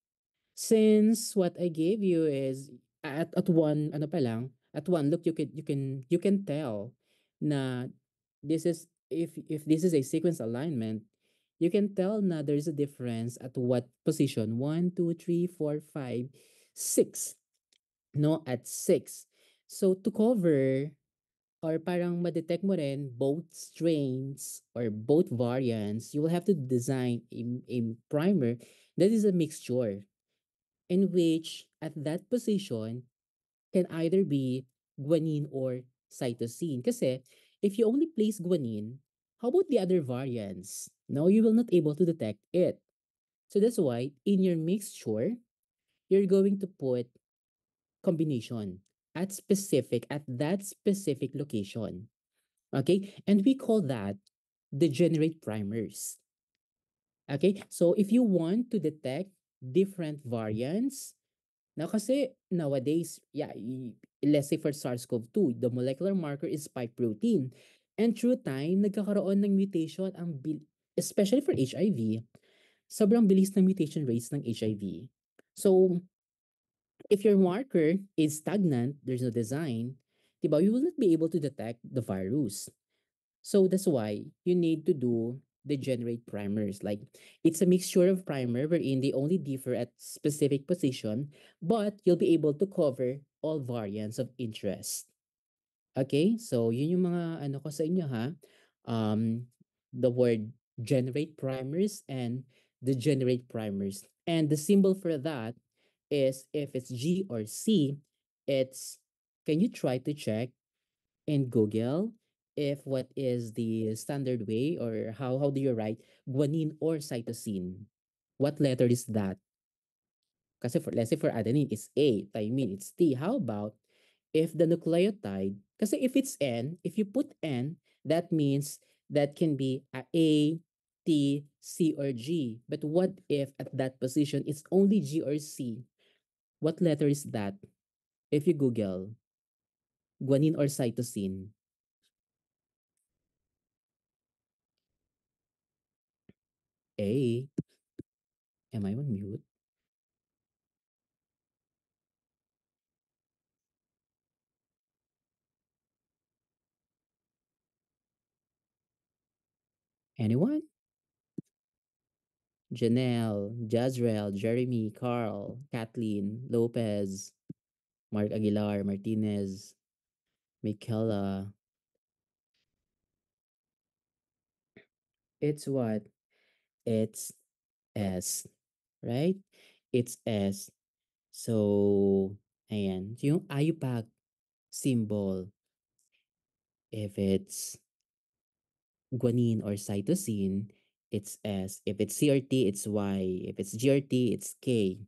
since what I gave you is at one ano pa lang, at one look you can tell na this is if this is a sequence alignment, you can tell na there's a difference at what position 1, 2, 3, 4, 5, 6. No, at 6. So to cover or parang ma-detect mo rin both strains or both variants, you will have to design a primer that is a mixture in which at that position can either be guanine or cytosine. Kasi if you only place guanine, how about the other variants? No, you will not able to detect it. So that's why in your mixture, you're going to put combination at that specific location. Okay? And we call that the generate primers. Okay? So if you want to detect different variants, now kasi nowadays, yeah, let's say for SARS-CoV-2, the molecular marker is spike protein. And through time, nagkakaroon ng mutation especially for HIV, sobrang bilis ng mutation rates ng HIV. So, if your marker is stagnant, there's no design, diba, you will not be able to detect the virus. So that's why you need to do the generate primers. Like it's a mixture of primer wherein they only differ at specific position, but you'll be able to cover all variants of interest. Okay? So, yun yung mga ano ko sa inyo ha. The word generate primers and degenerate primers. And the symbol for that is if it's G or C, it's can you try to check in Google if what is the standard way or how do you write guanine or cytosine? What letter is that? Kasi for let's say for adenine it's A, thymine it's T. How about if the nucleotide, kasi if it's N, if you put N, that means that can be A, T, C, or G. But what if at that position it's only G or C? What letter is that? If you Google guanine or cytosine, A. Am I on mute? Anyone? Janelle, Jazreel, Jeremy, Carl, Kathleen, Lopez, Mark Aguilar, Martinez, Michaela. It's what? It's S, right? It's S. So, ayan. Yung IUPAC symbol, if it's guanine or cytosine, it's S. If it's CRT, it's Y. If it's GRT, it's K.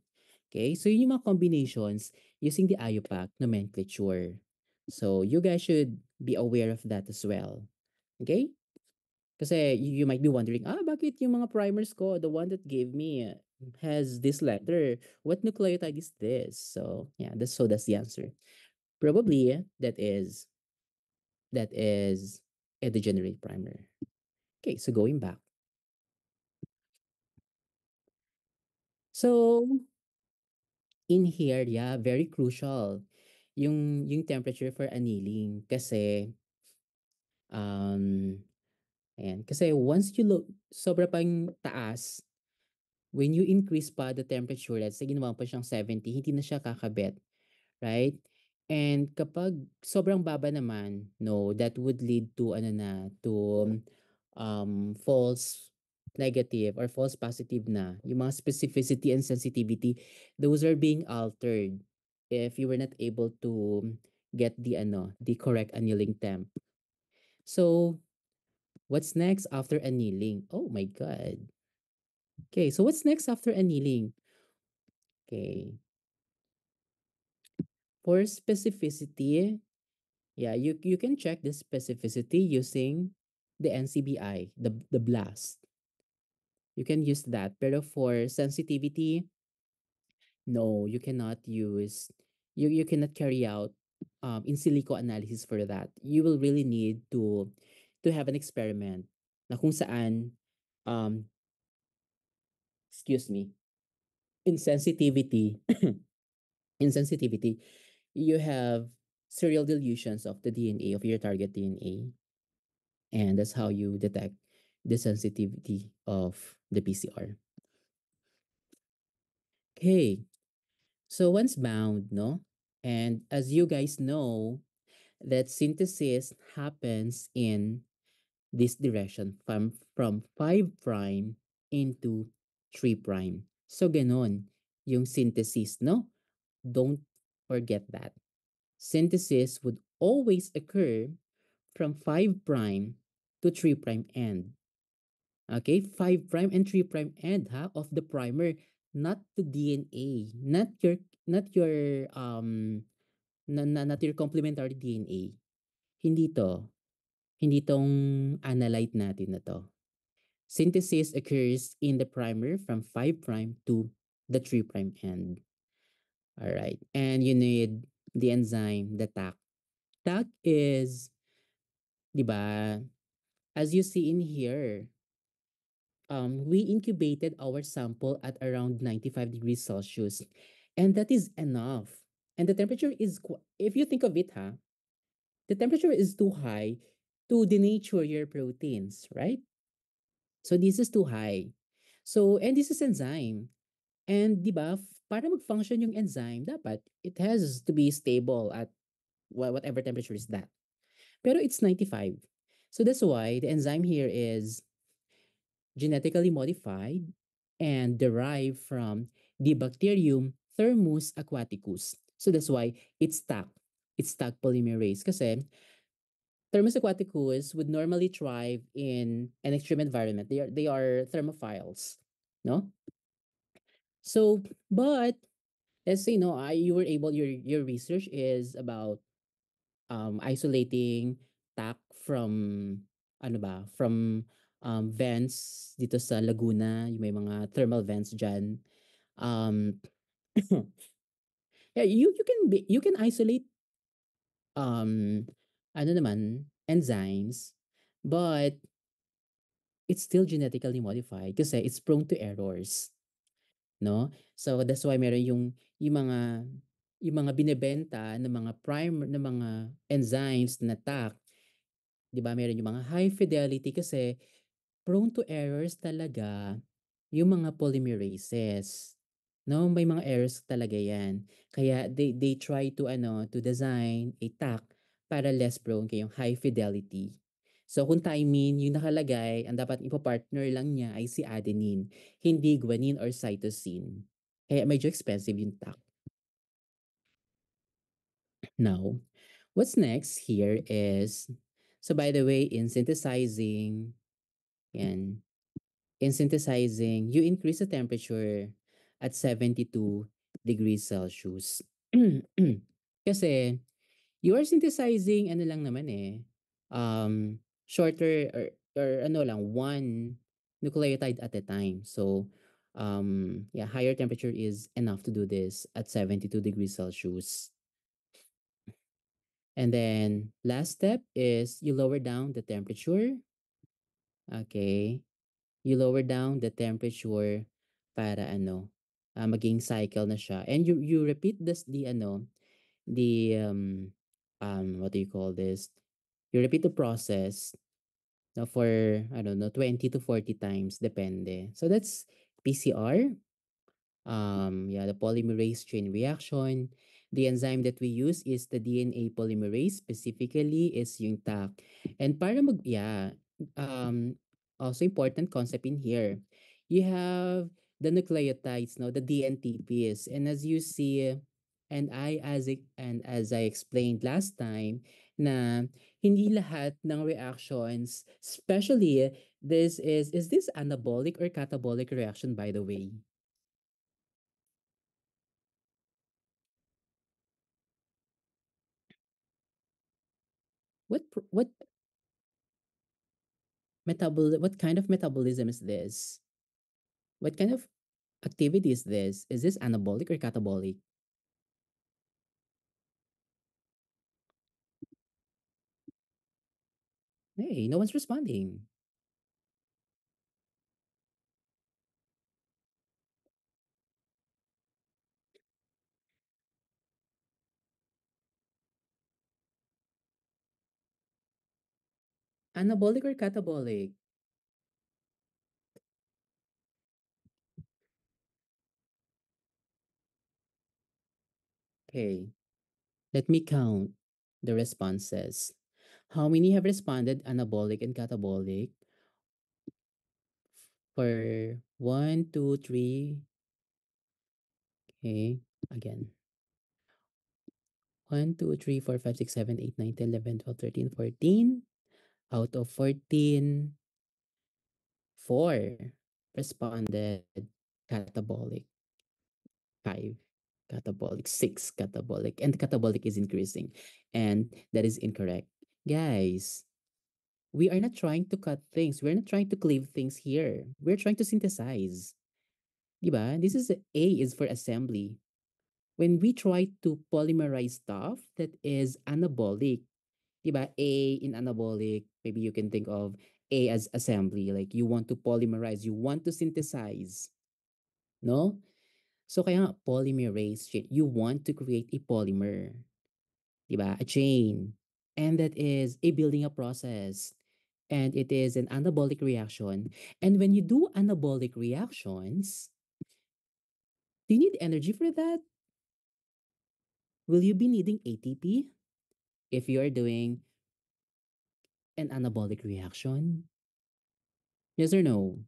Okay? So, yun yung mga combinations using the IUPAC nomenclature. So, you guys should be aware of that as well. Okay? Kasi you might be wondering, bakit yung mga primers ko, the one that gave me has this letter? What nucleotide is this? So yeah, that's the answer. Probably that is a degenerate primer. Okay, so going back. So in here, yeah, very crucial yung temperature for annealing kasi um ayan, kasi once you look sobra pang taas. When you increase pa the temperature, let's say ginawa pa siyang 70, hindi na siya kakabit, right? And kapag sobrang baba naman, no, that would lead to ano na, to false negative or false positive na. Yung mga specificity and sensitivity, those are being altered if you were not able to get the correct annealing temp. So, what's next after annealing? Oh my god. Okay, so what's next after annealing? Okay. For specificity, yeah, you can check the specificity using the NCBI, the blast. You can use that. Pero for sensitivity, no, you cannot use you cannot carry out in silico analysis for that. You will really need to have an experiment na kung saan um excuse me, in sensitivity, in sensitivity, you have serial dilutions of the DNA of your target DNA. And that's how you detect the sensitivity of the PCR. Okay, so once bound, no? And as you guys know, that synthesis happens in this direction from 5 prime into 3 prime. So ganon yung synthesis, no? Don't forget that. Synthesis would always occur from 5 prime to 3 prime end. Okay, 5 prime and 3 prime end of the primer, not the DNA, not your complementary DNA. Hindi to. Hindi tong analyte natin na to. Synthesis occurs in the primer from 5 prime to the 3 prime end. All right. And you need the enzyme, the TAC. TAC is, 'di ba? As you see in here, we incubated our sample at around 95 degrees Celsius. And that is enough. And the temperature is, if you think of it, the temperature is too high to denature your proteins, right? So this is too high. So, and this is enzyme. And 'di ba, para mag-function yung enzyme, dapat it has to be stable at whatever temperature is that. Pero it's 95. So that's why the enzyme here is genetically modified and derived from the bacterium Thermus aquaticus. So that's why it's stuck. It's stuck polymerase. Kasi Thermus aquaticus would normally thrive in an extreme environment. They are thermophiles, no? So, but let's say no, you were able your research is about isolating tack from ano ba, from vents dito sa Laguna, yung may mga thermal vents diyan. Um yeah, you can isolate um ano naman enzymes, but it's still genetically modified kasi it's prone to errors, no? So that's why meron yung mga binebenta ng mga primer ng mga enzymes na tack. 'Di ba meron yung mga high fidelity kasi prone to errors talaga yung mga polymerases. No, may mga errors talaga 'yan. Kaya they try to ano, to design a tack para less prone kayong high fidelity. So kung thymine yung nakalagay, ang dapat ipa-partner lang niya ay si adenine, hindi guanine or cytosine. Kaya medyo expensive yung tack. Now, what's next here is, so by the way, in synthesizing, yan, in synthesizing, you increase the temperature at 72 degrees Celsius. Kasi you are synthesizing ano lang naman eh, shorter or ano lang, one nucleotide at a time. So, yeah, higher temperature is enough to do this at 72 degrees Celsius. And then last step is you lower down the temperature. Okay. You lower down the temperature para ano, maging cycle na siya. And you repeat this the what do you call this? You repeat the process no, for I don't know 20 to 40 times depende. So that's PCR. Yeah, the polymerase chain reaction. The enzyme that we use is the DNA polymerase, specifically is yung TAC. And para yeah, um, also important concept in here, you have the nucleotides, no, the DNTPs. And as you see, and as I explained last time, na hindi lahat ng reactions, especially is this anabolic or catabolic reaction by the way? What what kind of metabolism is this? What kind of activity is this? Is this anabolic or catabolic? Hey, no one's responding. Anabolic or catabolic? Okay, let me count the responses. How many have responded anabolic and catabolic? For one, two, three. Okay, again. 1, 2, 3, 4, 5, 6, 7, 8, 9, 10, 11, 12, 13, 14. Out of 14, 4 responded catabolic, 5 catabolic, 6 catabolic, and catabolic is increasing. And that is incorrect. Guys, we are not trying to cut things. We're not trying to cleave things here. We're trying to synthesize. Diba? This is A is for assembly. When we try to polymerize stuff that is anabolic, diba? A in anabolic, maybe you can think of A as assembly, like you want to polymerize, you want to synthesize, no? So kaya nga polymerase chain, you want to create a polymer, 'di ba? A chain. And that is a building up process. And it is an anabolic reaction. And when you do anabolic reactions, Do you need energy for that? Will you be needing ATP if you are doing an anabolic reaction? Yes or no?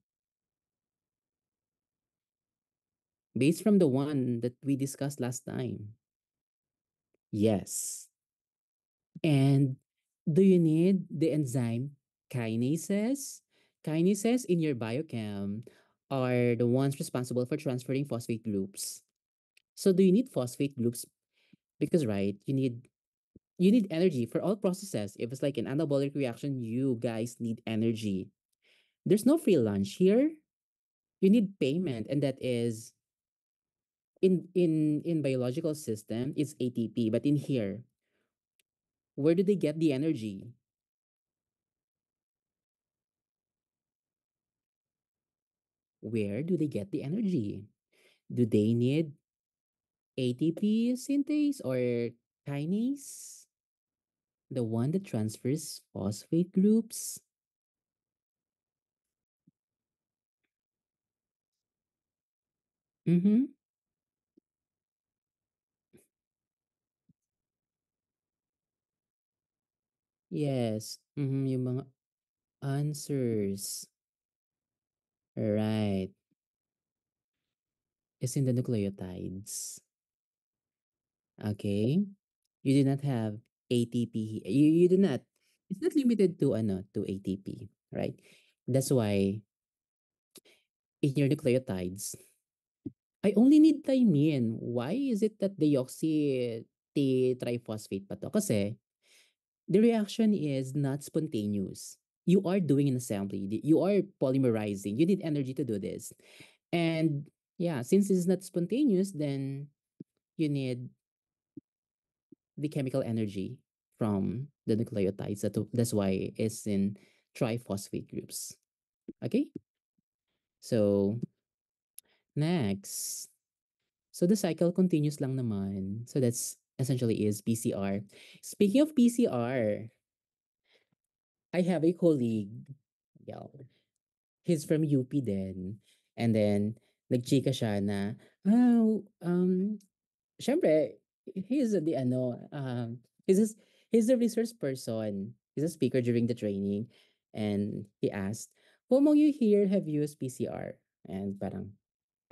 Based from the one that we discussed last time. Yes. And do you need the enzyme kinases? Kinases in your biochem are the ones responsible for transferring phosphate groups. So do you need phosphate groups? Because right, you need energy for all processes. If it's like an anabolic reaction, you guys need energy. There's no free lunch here. You need payment, and that is in biological system, it's ATP. But in here, where do they get the energy? Where do they get the energy? Do they need ATP synthase or kinase? The one that transfers phosphate groups? Mm-hmm. Yes. Mm-hmm. Yung mga answers. Right. Is in the nucleotides. Okay. You do not have ATP. You do not. It's not limited to to ATP, right? That's why in your nucleotides, I only need thymine. Why is it that deoxy triphosphate pa to? Kasi the reaction is not spontaneous. You are doing an assembly. You are polymerizing. You need energy to do this. And yeah, since it's not spontaneous, then you need the chemical energy from the nucleotides. That's why it's in triphosphate groups. Okay? So, next. So the cycle continues lang naman. So that's essentially is PCR. Speaking of PCR, I have a colleague. Yeah, he's from UP then. And then nagchika siya na, syempre, he's a resource person. He's a speaker during the training. And he asked, who among you here have used PCR? And parang,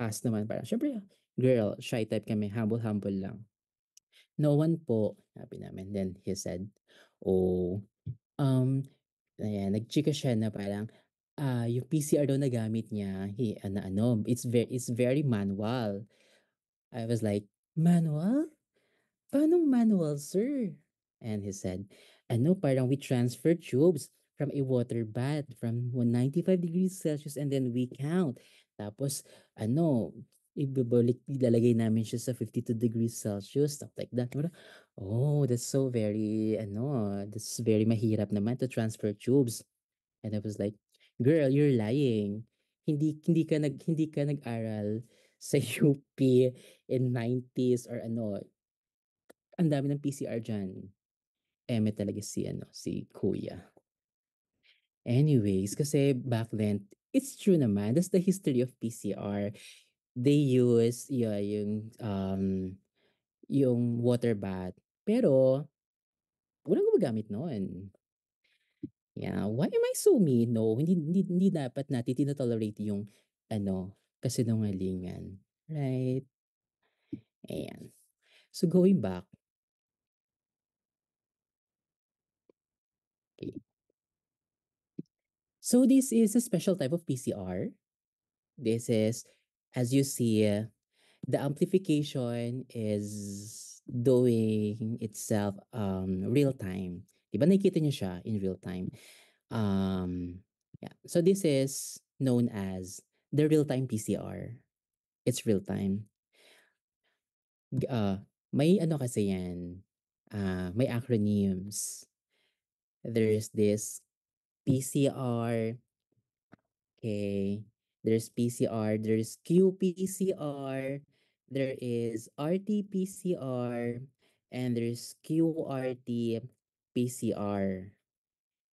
ask naman, parang, syempre, girl, shy type kami, humble-humble lang. No one po, sabi namin. Then he said, oh, um, ayan, nagchika siya na parang, yung PCR daw na gamit niya, it's very manual. I was like, manual? Paanong manual, sir? And he said, parang we transfer tubes from a water bath from 195 degrees Celsius and then we count. Tapos, ilalagay namin siya sa 52 degrees Celsius, stuff like that. Parang, oh, that's very mahirap naman to transfer tubes. And I was like, girl, you're lying. Hindi ka nag-aral sa UP in 90s or ang dami ng PCR diyan. Eme talaga si kuya. Anyways, kasi back then, it's true naman. That's the history of PCR. They use, yeah, yung water bath. Pero, walang gumagamit noon. Yeah, why am I so mean? No, hindi dapat natin tino-tolerate yung kasinungalingan. Right? Ayan. So going back, okay. So this is a special type of PCR. This is, as you see, the amplification is doing itself real time. Diba nakikita niyo siya in real time? Yeah. So this is known as the real-time PCR. It's real time. May kasi yan. May acronyms. There's this PCR. Okay. There's PCR. There's qPCR. There is RT-PCR. And there's QRT-PCR.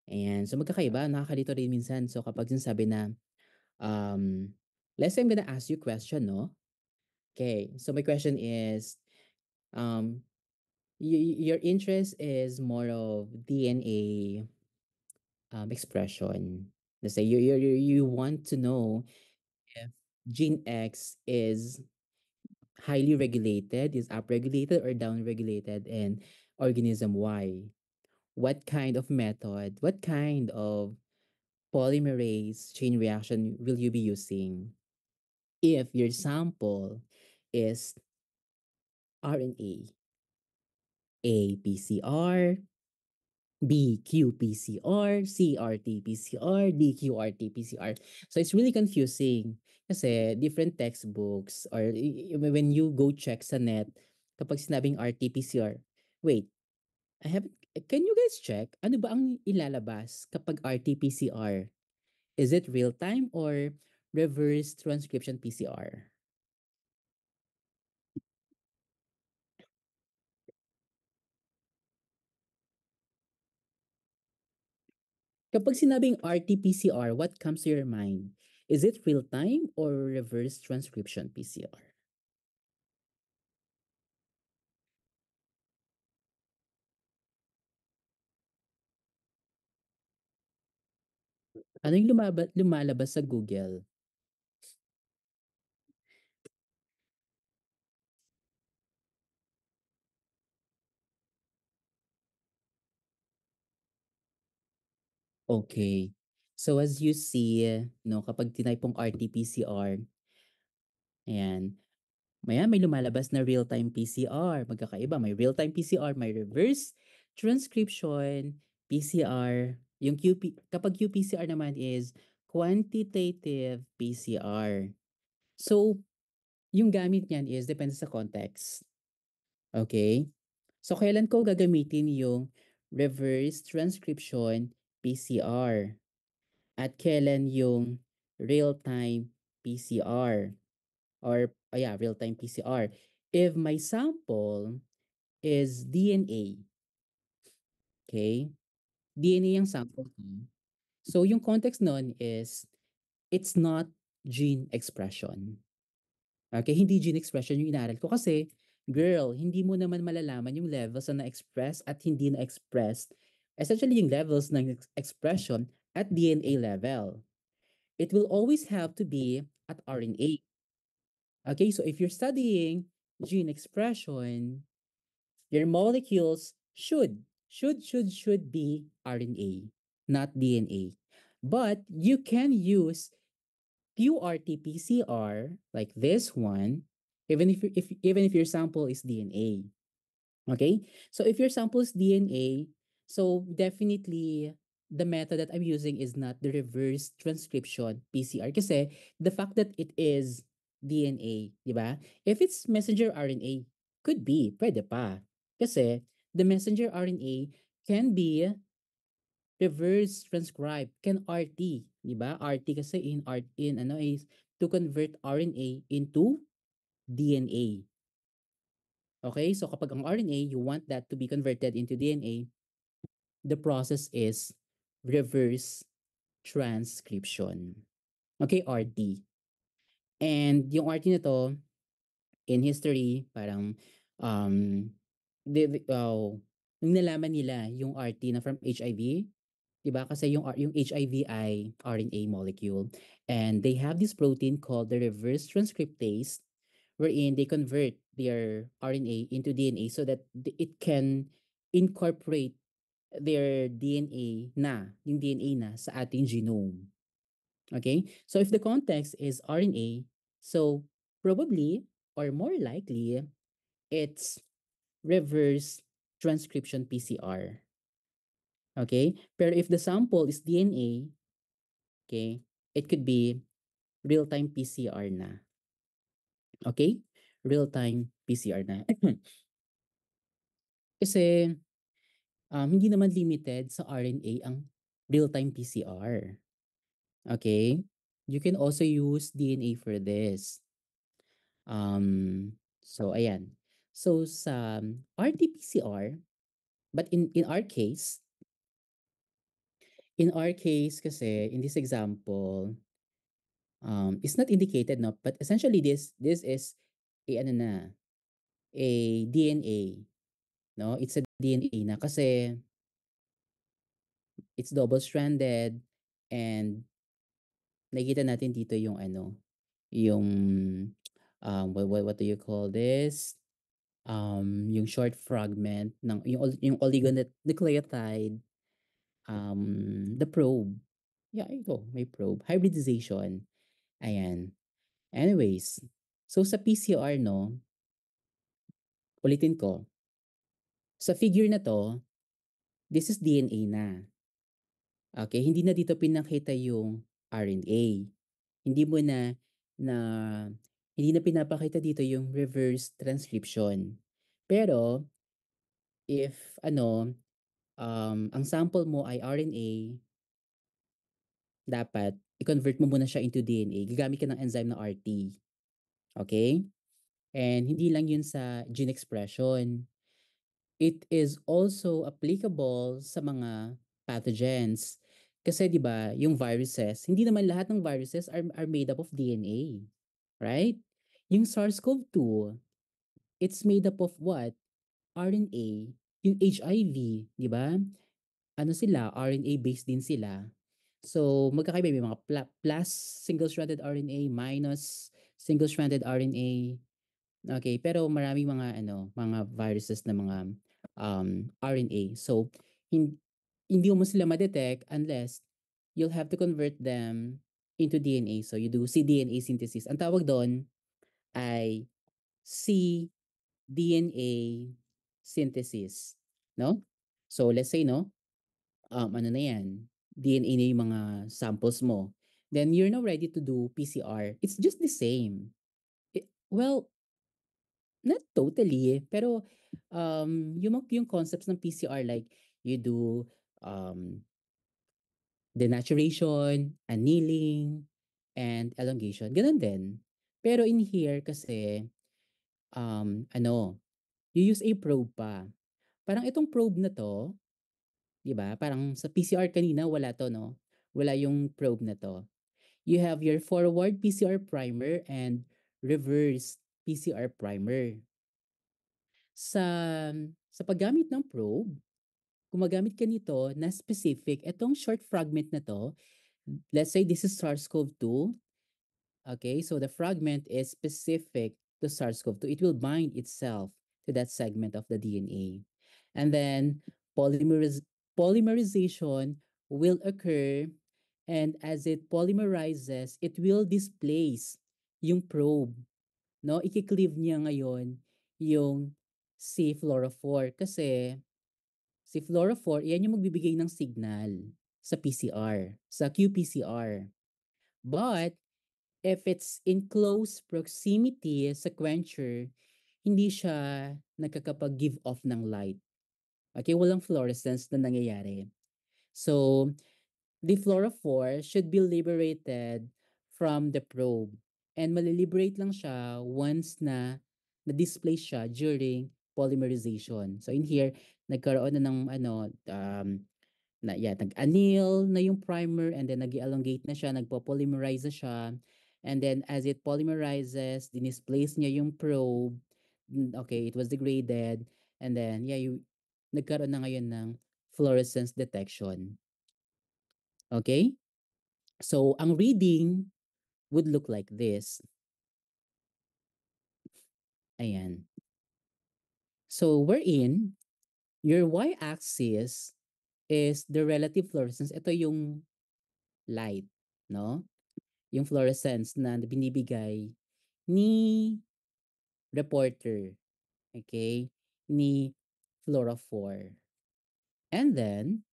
Ayan. So magkakaiba. Nakakalito rin minsan. So kapag sinasabi na, let's say I'm gonna ask you a question, no? Okay, so my question is, um, your interest is more of DNA expression. Let's say you want to know if gene X is highly regulated, is upregulated or downregulated in organism Y. What kind of method, what kind of polymerase chain reaction will you be using if your sample is RNA, A PCR, B qPCR, C RT-PCR, D qRT-PCR. So it's really confusing kasi different textbooks or when you go check sa net, kapag sinabing RT-PCR, wait, I haven't, can you guys check? Ano ba ang ilalabas kapag RT-PCR? Is it real time or reverse transcription PCR? Kapag sinabing RT-PCR, what comes to your mind? Is it real time or reverse transcription PCR? Ano yung lumalabas sa Google? Okay. So as you see, no, kapag tinay pong RT-PCR, ayan, may lumalabas na real-time PCR. Magkakaiba, may real-time PCR, may reverse transcription PCR. Yung kapag qPCR naman is quantitative PCR. So, yung gamit niyan is depende sa context. Okay? So, kailan ko gagamitin yung reverse transcription PCR? At kailan yung real-time PCR? Or, yeah, real-time PCR. If my sample is DNA, okay? DNA yung sample ko. So, yung context nun is, it's not gene expression. Okay, hindi gene expression yung inaral ko kasi, girl, hindi mo naman malalaman yung levels na na-express at hindi na-express. Essentially, yung levels ng expression at DNA level. It will always have to be at RNA. Okay, so if you're studying gene expression, your molecules should be RNA, not DNA. But you can use qRT-PCR like this one, even if your sample is DNA. Okay? So if your sample is DNA, so definitely the method that I'm using is not the reverse transcription PCR kasi the fact that it is DNA, di ba? If it's messenger RNA, could be, pwede pa. Kasi the messenger RNA can be reverse transcribed, can RT, di ba? RT kasi in ano is to convert RNA into DNA. Okay? So kapag ang RNA, you want that to be converted into DNA, the process is reverse transcription. Okay, RT. And yung RT na to, in history, parang, um, nung nalaman nila yung RT na from HIV, di ba? Kasi yung HIV ay RNA molecule. And they have this protein called the reverse transcriptase wherein they convert their RNA into DNA so that it can incorporate their DNA na, yung DNA na sa ating genome. Okay? So if the context is RNA, so probably or more likely it's reverse transcription PCR. Okay? Pero if the sample is DNA, okay, it could be real-time PCR na. Okay? Real-time PCR na. Kasi hindi naman limited sa RNA ang real-time PCR. Okay? You can also use DNA for this. So ayan. So sa RT-PCR, but in our case kasi in this example, it's not indicated no, but essentially this is ano na, a DNA, no? It's a DNA na kasi it's double-stranded and nakikita natin dito yung ano, yung what do you call this? Yung short fragment ng yung oligonucleotide, the probe. Yeah, ito, may probe. Hybridization. Ayan. Anyways, so sa PCR, no, ulitin ko, sa figure na to, this is DNA na. Okay, hindi na dito pinakita yung RNA. Hindi mo na hindi na pinapakita dito yung reverse transcription. Pero if ang sample mo ay RNA, dapat i-convert mo muna siya into DNA. Gagamit ka ng enzyme na RT. Okay? And hindi lang yun sa gene expression. It is also applicable sa mga pathogens. Kasi 'di ba, yung viruses, hindi naman lahat ng viruses are made up of DNA, right? Yung SARS-CoV-2, it's made up of what? RNA. Yung HIV, 'di ba? Ano sila? RNA based din sila. So, magkakaiba may mga plus single-stranded RNA minus single-stranded RNA. Okay, pero maraming mga mga viruses na mga RNA. So hindi mo sila ma-detect unless you'll have to convert them into DNA. So you do cDNA synthesis. Ang tawag doon ay cDNA synthesis, no? So let's say no, ano na 'yan, DNA na yung mga samples mo. Then you're now ready to do PCR. It's just the same. Well, not totally, pero yung concepts ng PCR like you do um denaturation, annealing, and elongation. Ganun din. Pero in here kasi you use a probe pa. Parang itong probe na to, 'di ba? Parang sa PCR kanina wala to, no? Wala yung probe na to. You have your forward PCR primer and reverse PCR primer. Sa sa paggamit ng probe, gumagamit ka nito na specific. Itong short fragment na to, let's say this is SARS-CoV-2. Okay, so the fragment is specific to SARS-CoV-2. It will bind itself to that segment of the DNA. And then polymerization will occur, and as it polymerizes, it will displace yung probe. No, i-cleave niya ngayon yung C fluorophore kasi si fluorophore, iyan yung magbibigay ng signal sa PCR, sa qPCR. But if it's in close proximity sa quencher, hindi siya nagkakapag-give off ng light. Okay, walang fluorescence na nangyayari. So, the fluorophore should be liberated from the probe. And maliliberate lang siya once na na-display siya during polymerization. So in here, nagkaroon na ng nag-anneal na yung primer and then nag-elongate na siya, nagpo-polymerize na siya. And then as it polymerizes, dinisplace niya yung probe. Okay, it was degraded. And then, nagkaroon na ngayon ng fluorescence detection. Okay? So, ang reading would look like this. Ayan. So, wherein, your y-axis is the relative fluorescence. Ito yung light, no? Yung fluorescence na binibigay ni reporter, okay? Ni fluorophore. And then,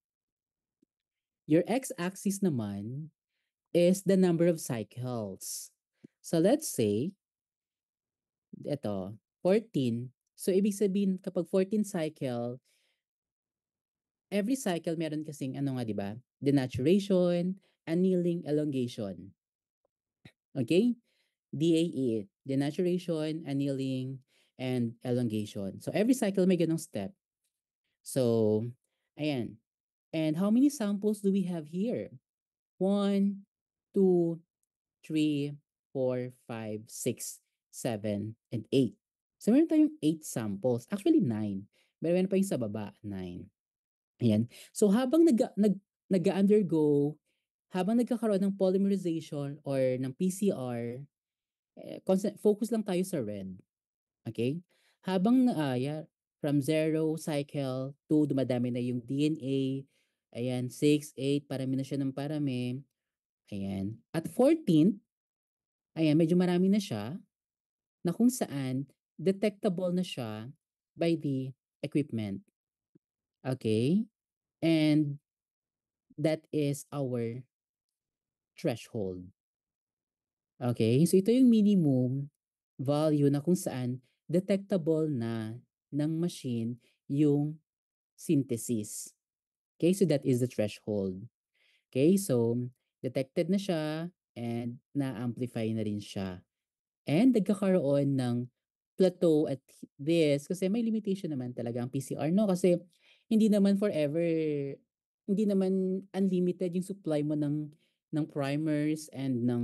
your x-axis naman is the number of cycles. So let's say, ito, 14. So ibig sabihin, kapag 14 cycle, every cycle meron kasing ano nga, di ba? Denaturation, annealing, elongation. Okay? DAE, denaturation, annealing, and elongation. So every cycle may ganong step. So, ayan. And how many samples do we have here? 1, 2, 3, 4, 5, 6. 7, and 8. So meron tayong 8 samples. Actually 9. Meron pa yung sa baba, 9. Ayan. So habang nag-undergo, habang nagkakaroon ng polymerization or ng PCR, focus lang tayo sa red. Okay? Habang from 0 cycle to dumadami na yung DNA, ayan, 6, 8, parami na siya ng parami. Ayan. At 14, ayan, medyo marami na siya na kung saan detectable na siya by the equipment. Okay? And that is our threshold. Okay? So ito yung minimum value na kung saan detectable na ng machine yung synthesis. Okay? So that is the threshold. Okay? So detected na siya and na-amplify na rin siya. And nagkakaroon ng plateau at this kasi may limitation naman talaga ang PCR, no? Kasi hindi naman forever, hindi naman unlimited yung supply mo ng primers and ng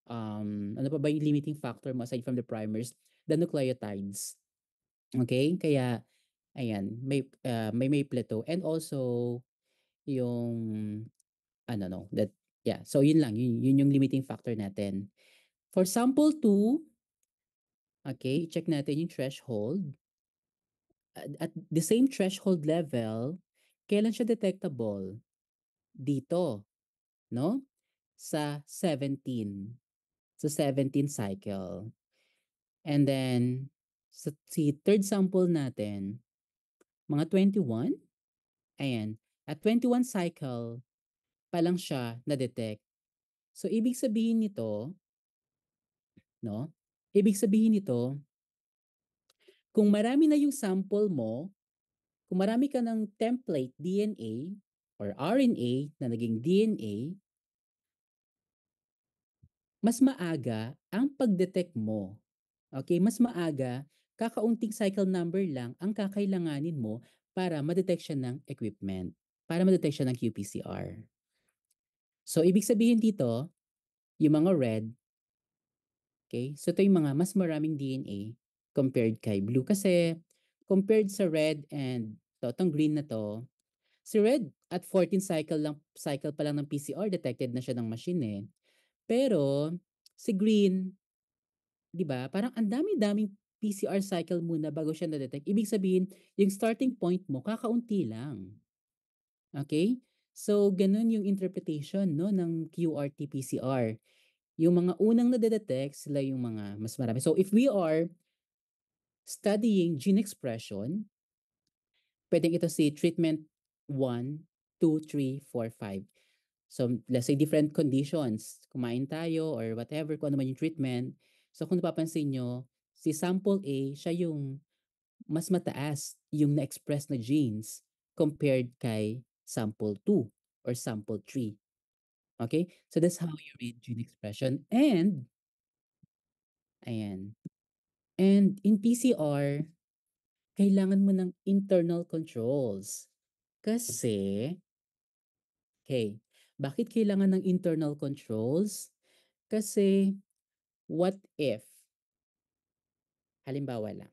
ano pa ba yung limiting factor mo aside from the primers, the nucleotides. Okay? Kaya ayan, may plateau and also yung ano no, that yeah, so yun lang, yun yung limiting factor natin. For sample 2, okay, check natin yung threshold. At the same threshold level, kailan siya detectable? Dito, no? Sa 17. Sa 17 cycle. And then, si third sample natin, mga 21. Ayan. At 21 cycle pa lang siya na-detect. So, ibig sabihin nito, no? Ibig sabihin nito, kung marami na yung sample mo, kung marami ka ng template DNA or RNA na naging DNA, mas maaga ang pag-detect mo. Okay, mas maaga, kakaunting cycle number lang ang kakailanganin mo para ma-detect siya ng equipment, para ma-detect siya ng qPCR. So, ibig sabihin dito, yung mga red, okay, so ito yung mga mas maraming DNA compared kay blue. Kasi, compared sa red and itong green na to, si red at 14 cycle pa lang ng PCR, detected na siya ng machine eh. Pero, si green, 'di ba? Parang ang dami-daming PCR cycle muna bago siya na-detect. Ibig sabihin, yung starting point mo kakaunti lang. Okay? So, ganun yung interpretation no ng QRT-PCR. Yung mga unang nade-detect sila yung mga mas marami. So, if we are studying gene expression, pwedeng ito si treatment 1, 2, 3, 4, 5. So, let's say different conditions. Kumain tayo or whatever, kung ano man yung treatment. So, kung napapansin nyo, si sample A, siya yung mas mataas yung na-express na genes compared kay sample 2 or sample 3. Okay? So, that's how you read gene expression. And, ayan. And in PCR, kailangan mo ng internal controls. Kasi, okay, bakit kailangan ng internal controls? Kasi, what if, halimbawa lang,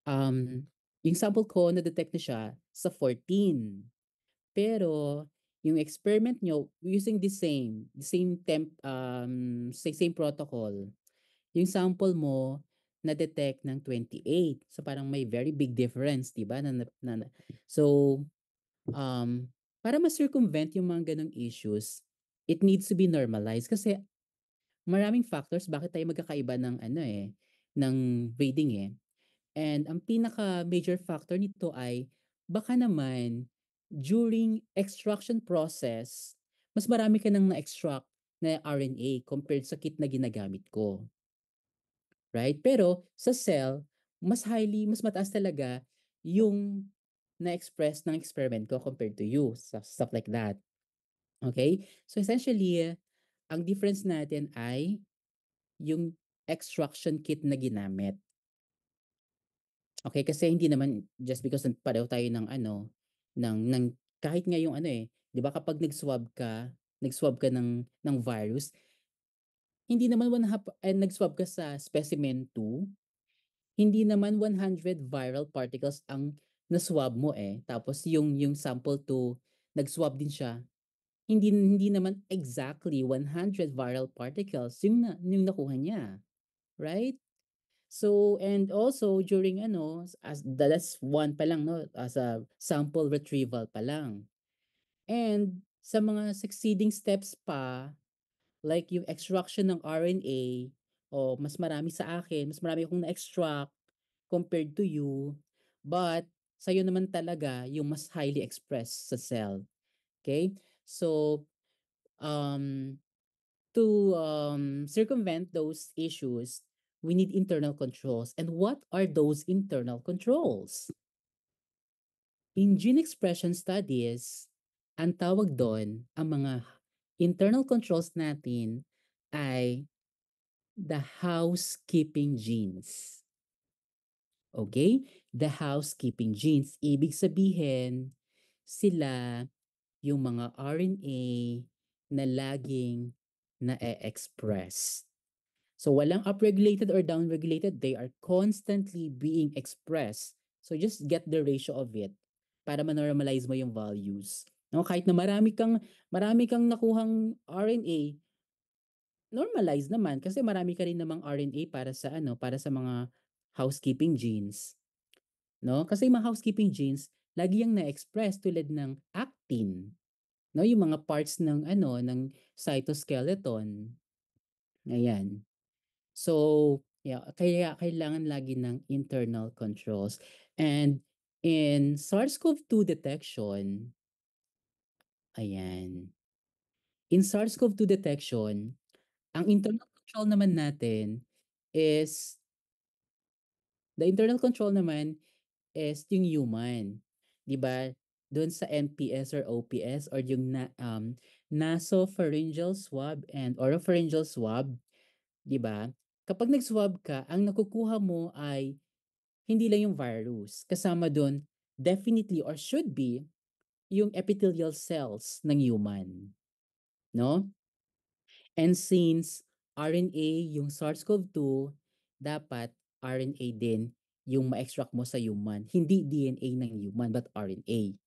um, yung sample ko na-detect na siya sa 14. Pero, yung experiment nyo, using the same same protocol, yung sample mo, na-detect ng 28. So, parang may very big difference, di ba? So, um, para ma-circumvent yung mga ganong issues, it needs to be normalized kasi maraming factors bakit tayo magkakaiba ng ano ng reading eh. And ang pinaka major factor nito ay baka naman during extraction process, mas marami ka nang na-extract na RNA compared sa kit na ginagamit ko. Right? Pero sa cell, mas mataas talaga yung na-express ng experiment ko compared to you. Stuff like that. Okay? So essentially, ang difference natin ay yung extraction kit na ginamit. Okay, kasi hindi naman just because pareho tayo ng ano, ng kahit nga yung ano 'di ba kapag nag-swab ka ng virus, hindi naman nag-swab ka sa specimen 2, hindi naman 100 viral particles ang na-swab mo eh. Tapos yung sample 2, nag-swab din siya. Hindi naman exactly 100 viral particles yung nakuha niya, right? So, and also during as that's one pa lang, no, as a sample retrieval pa lang. And sa mga succeeding steps pa, like yung extraction ng RNA, o mas marami sa akin, mas marami akong na-extract compared to you, but sa'yo naman talaga yung mas highly expressed sa cell. Okay? So, um, to circumvent those issues, we need internal controls. And what are those internal controls? In gene expression studies, ang tawag doon, ang mga internal controls natin ay the housekeeping genes. Okay? The housekeeping genes. Ibig sabihin, sila yung mga RNA na laging na-express. So walang upregulated or downregulated, they are constantly being expressed. So just get the ratio of it para ma-normalize mo yung values. No, kahit na marami kang nakuhang RNA, normalize naman kasi marami ka rin namang RNA para sa mga housekeeping genes, no? Kasi yung mga housekeeping genes, lagi yang na-express tulad ng actin, no? Yung mga parts ng cytoskeleton. Ayan. So, yeah, kaya kailangan lagi ng internal controls. And in SARS-CoV-2 detection, ayan. In SARS-CoV-2 detection, ang internal control naman natin is, the internal control naman is yung human. 'Di ba? Doon sa NPS or OPS or yung nasopharyngeal swab and oropharyngeal swab, 'di ba? Kapag nag-swab ka, ang nakukuha mo ay hindi lang yung virus. Kasama doon, definitely or should be, yung epithelial cells ng human. No? And since RNA yung SARS-CoV-2, dapat RNA din yung ma-extract mo sa human. Hindi DNA ng human, but RNA.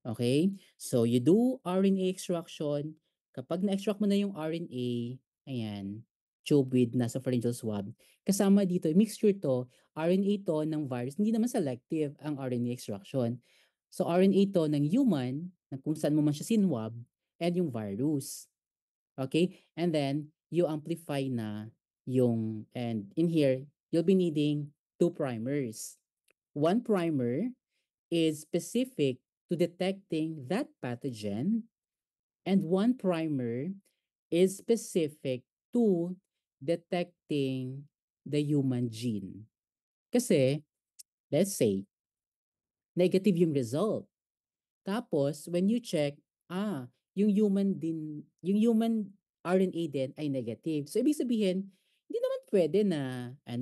Okay? So, you do RNA extraction. Kapag na-extract mo na yung RNA, ayan, tube with nasopharyngeal swab, kasama dito, mixture to, RNA to ng virus, hindi naman selective ang RNA extraction. So, RNA to ng human, na kung saan mo man siya sinwab, and yung virus. Okay? And then, you amplify na and in here, you'll be needing 2 primers. One primer is specific to detecting that pathogen, and one primer is specific to detecting the human gene. Kasi, let's say, negative yung result. Tapos, when you check, yung human RNA din ay negative. So, ibig sabihin, hindi naman pwede na,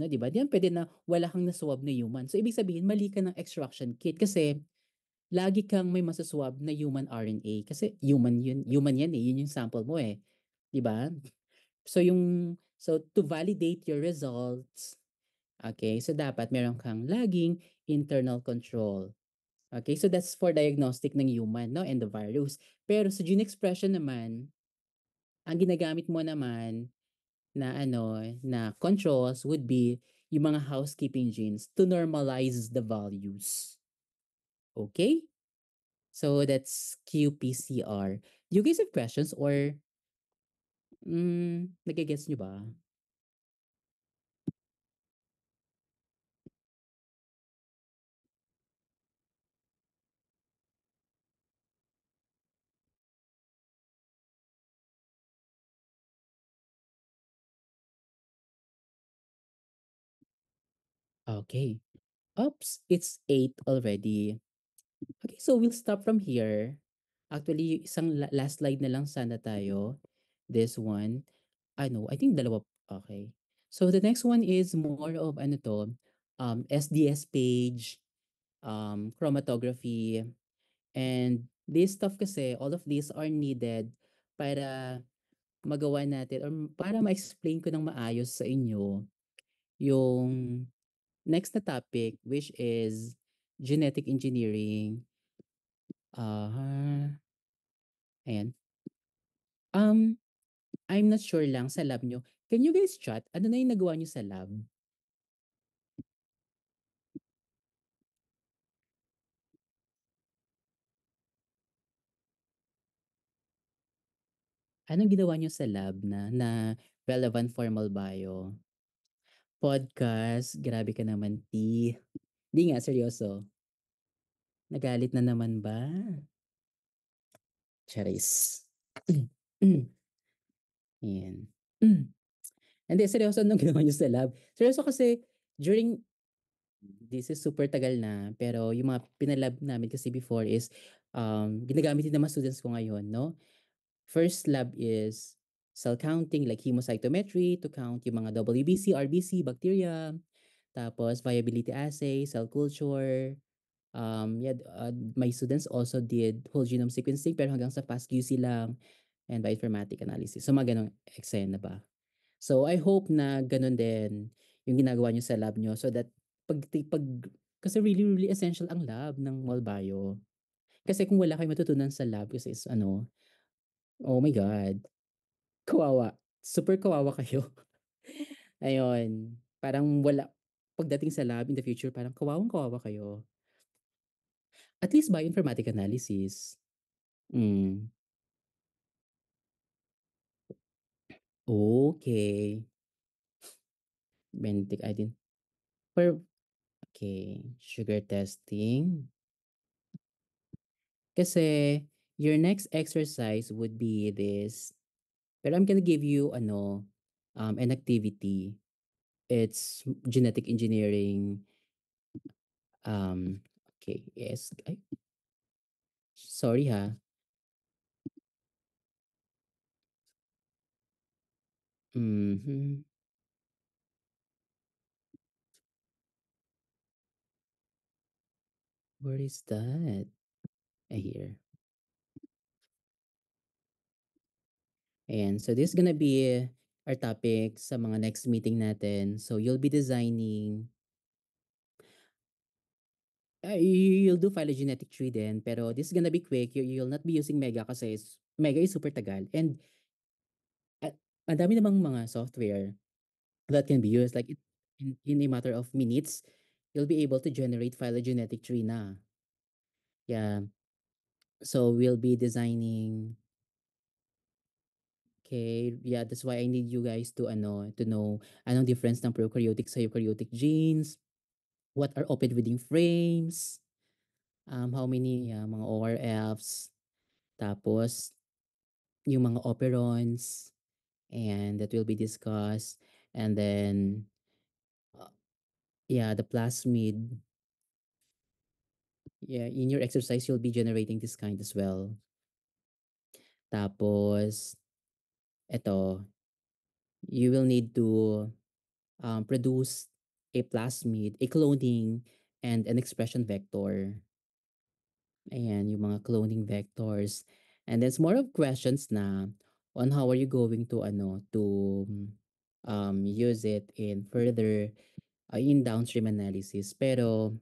di ba? Di naman pwede na wala kang naswab na human. So, ibig sabihin, mali ka ng extraction kit kasi lagi kang may masaswab na human RNA kasi human yan eh, yun yung sample mo eh. 'Di ba? So to validate your results, okay, so dapat meron kang laging internal control. Okay, so that's for diagnostic ng human, no, and the virus. Pero sa gene expression naman, ang ginagamit mo naman na controls would be yung mga housekeeping genes to normalize the values. Okay? So that's qPCR. Do you guys have questions or nagigets nyo ba? Okay. Oops, it's 8 already. Okay, so we'll stop from here. Actually, isang last slide na lang sana tayo. This one. I know, I think dalawa. Okay. So the next one is more of SDS page, chromatography, and this stuff kasi, all of these are needed para magawa natin or para ma-explain ko ng maayos sa inyo yung next na topic which is genetic engineering. Ah, ayan. Um, I'm not sure lang sa lab nyo. Can you guys chat? Ano na yung nagawa nyo sa lab? Anong ginawa nyo sa lab na relevant formal bio? Podcast, grabe ka naman, T. Di nga, seryoso. Nagalit na naman ba? Charis. Yan. Hindi, seryoso nung ginawa nyo sa lab. Seryoso kasi during this is super tagal na, pero yung mga pinalab namin kasi before is ginagamit din ng mga students ko ngayon, no? First lab is cell counting like hemocytometry to count yung mga WBC, RBC, bacteria, tapos viability assay, cell culture. Yeah, my students also did whole genome sequencing pero hanggang sa FASTQC lang and bioinformatic analysis. So mga ganong eksena ba? So I hope na ganun din yung ginagawa nyo sa lab nyo so that pag kasi really really essential ang lab ng Molbio. Kasi kung wala kayong matutunan sa lab kasi is ano, oh my God, kawawa. Super kawawa kayo. Ayun, parang wala pagdating sa lab in the future parang kawawang kawawa kayo. At least bioinformatic analysis. Hmm, okay. Benedict I didn't per okay, sugar testing. Kasi your next exercise would be this. Pero I'm gonna give you ano, an activity. It's genetic engineering. Okay, yes. Ay, sorry ha. Mhm. Where is that? Here. Ayan. So this is gonna be our topic sa mga next meeting natin. So you'll be designing you'll do phylogenetic tree then, pero this is gonna be quick. You'll not be using Mega kasi Mega is super tagal. And ah, ang dami namang mga software that can be used. Like in a matter of minutes, you'll be able to generate phylogenetic tree na. Yeah. So we'll be designing. Okay, yeah, that's why I need you guys to ano, to know anong difference ng prokaryotic sa eukaryotic genes, what are open reading frames, how many mga ORFs, tapos yung mga operons, and that will be discussed. And then, uh, yeah, the plasmid. Yeah, in your exercise, you'll be generating this kind as well. Tapos, eto, you will need to produce a plasmid, a cloning, and an expression vector. Ayan, yung mga cloning vectors. And then it's more of questions na on how are you going to ano to use it in further in downstream analysis. Pero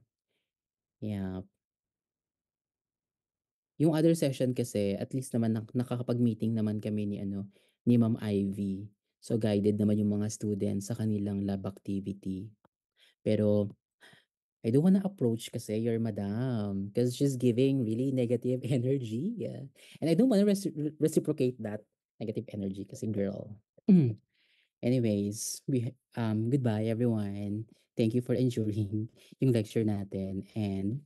yeah, yung other session kasi at least naman nakakapag-meeting naman kami ni ano ni Ma'am Ivy. So guided naman yung mga students sa kanilang lab activity. Pero I don't wanna approach kasi your madam because she's giving really negative energy. Yeah. And I don't wanna reciprocate that negative energy kasi girl. Anyways, goodbye everyone. Thank you for enduring yung lecture natin and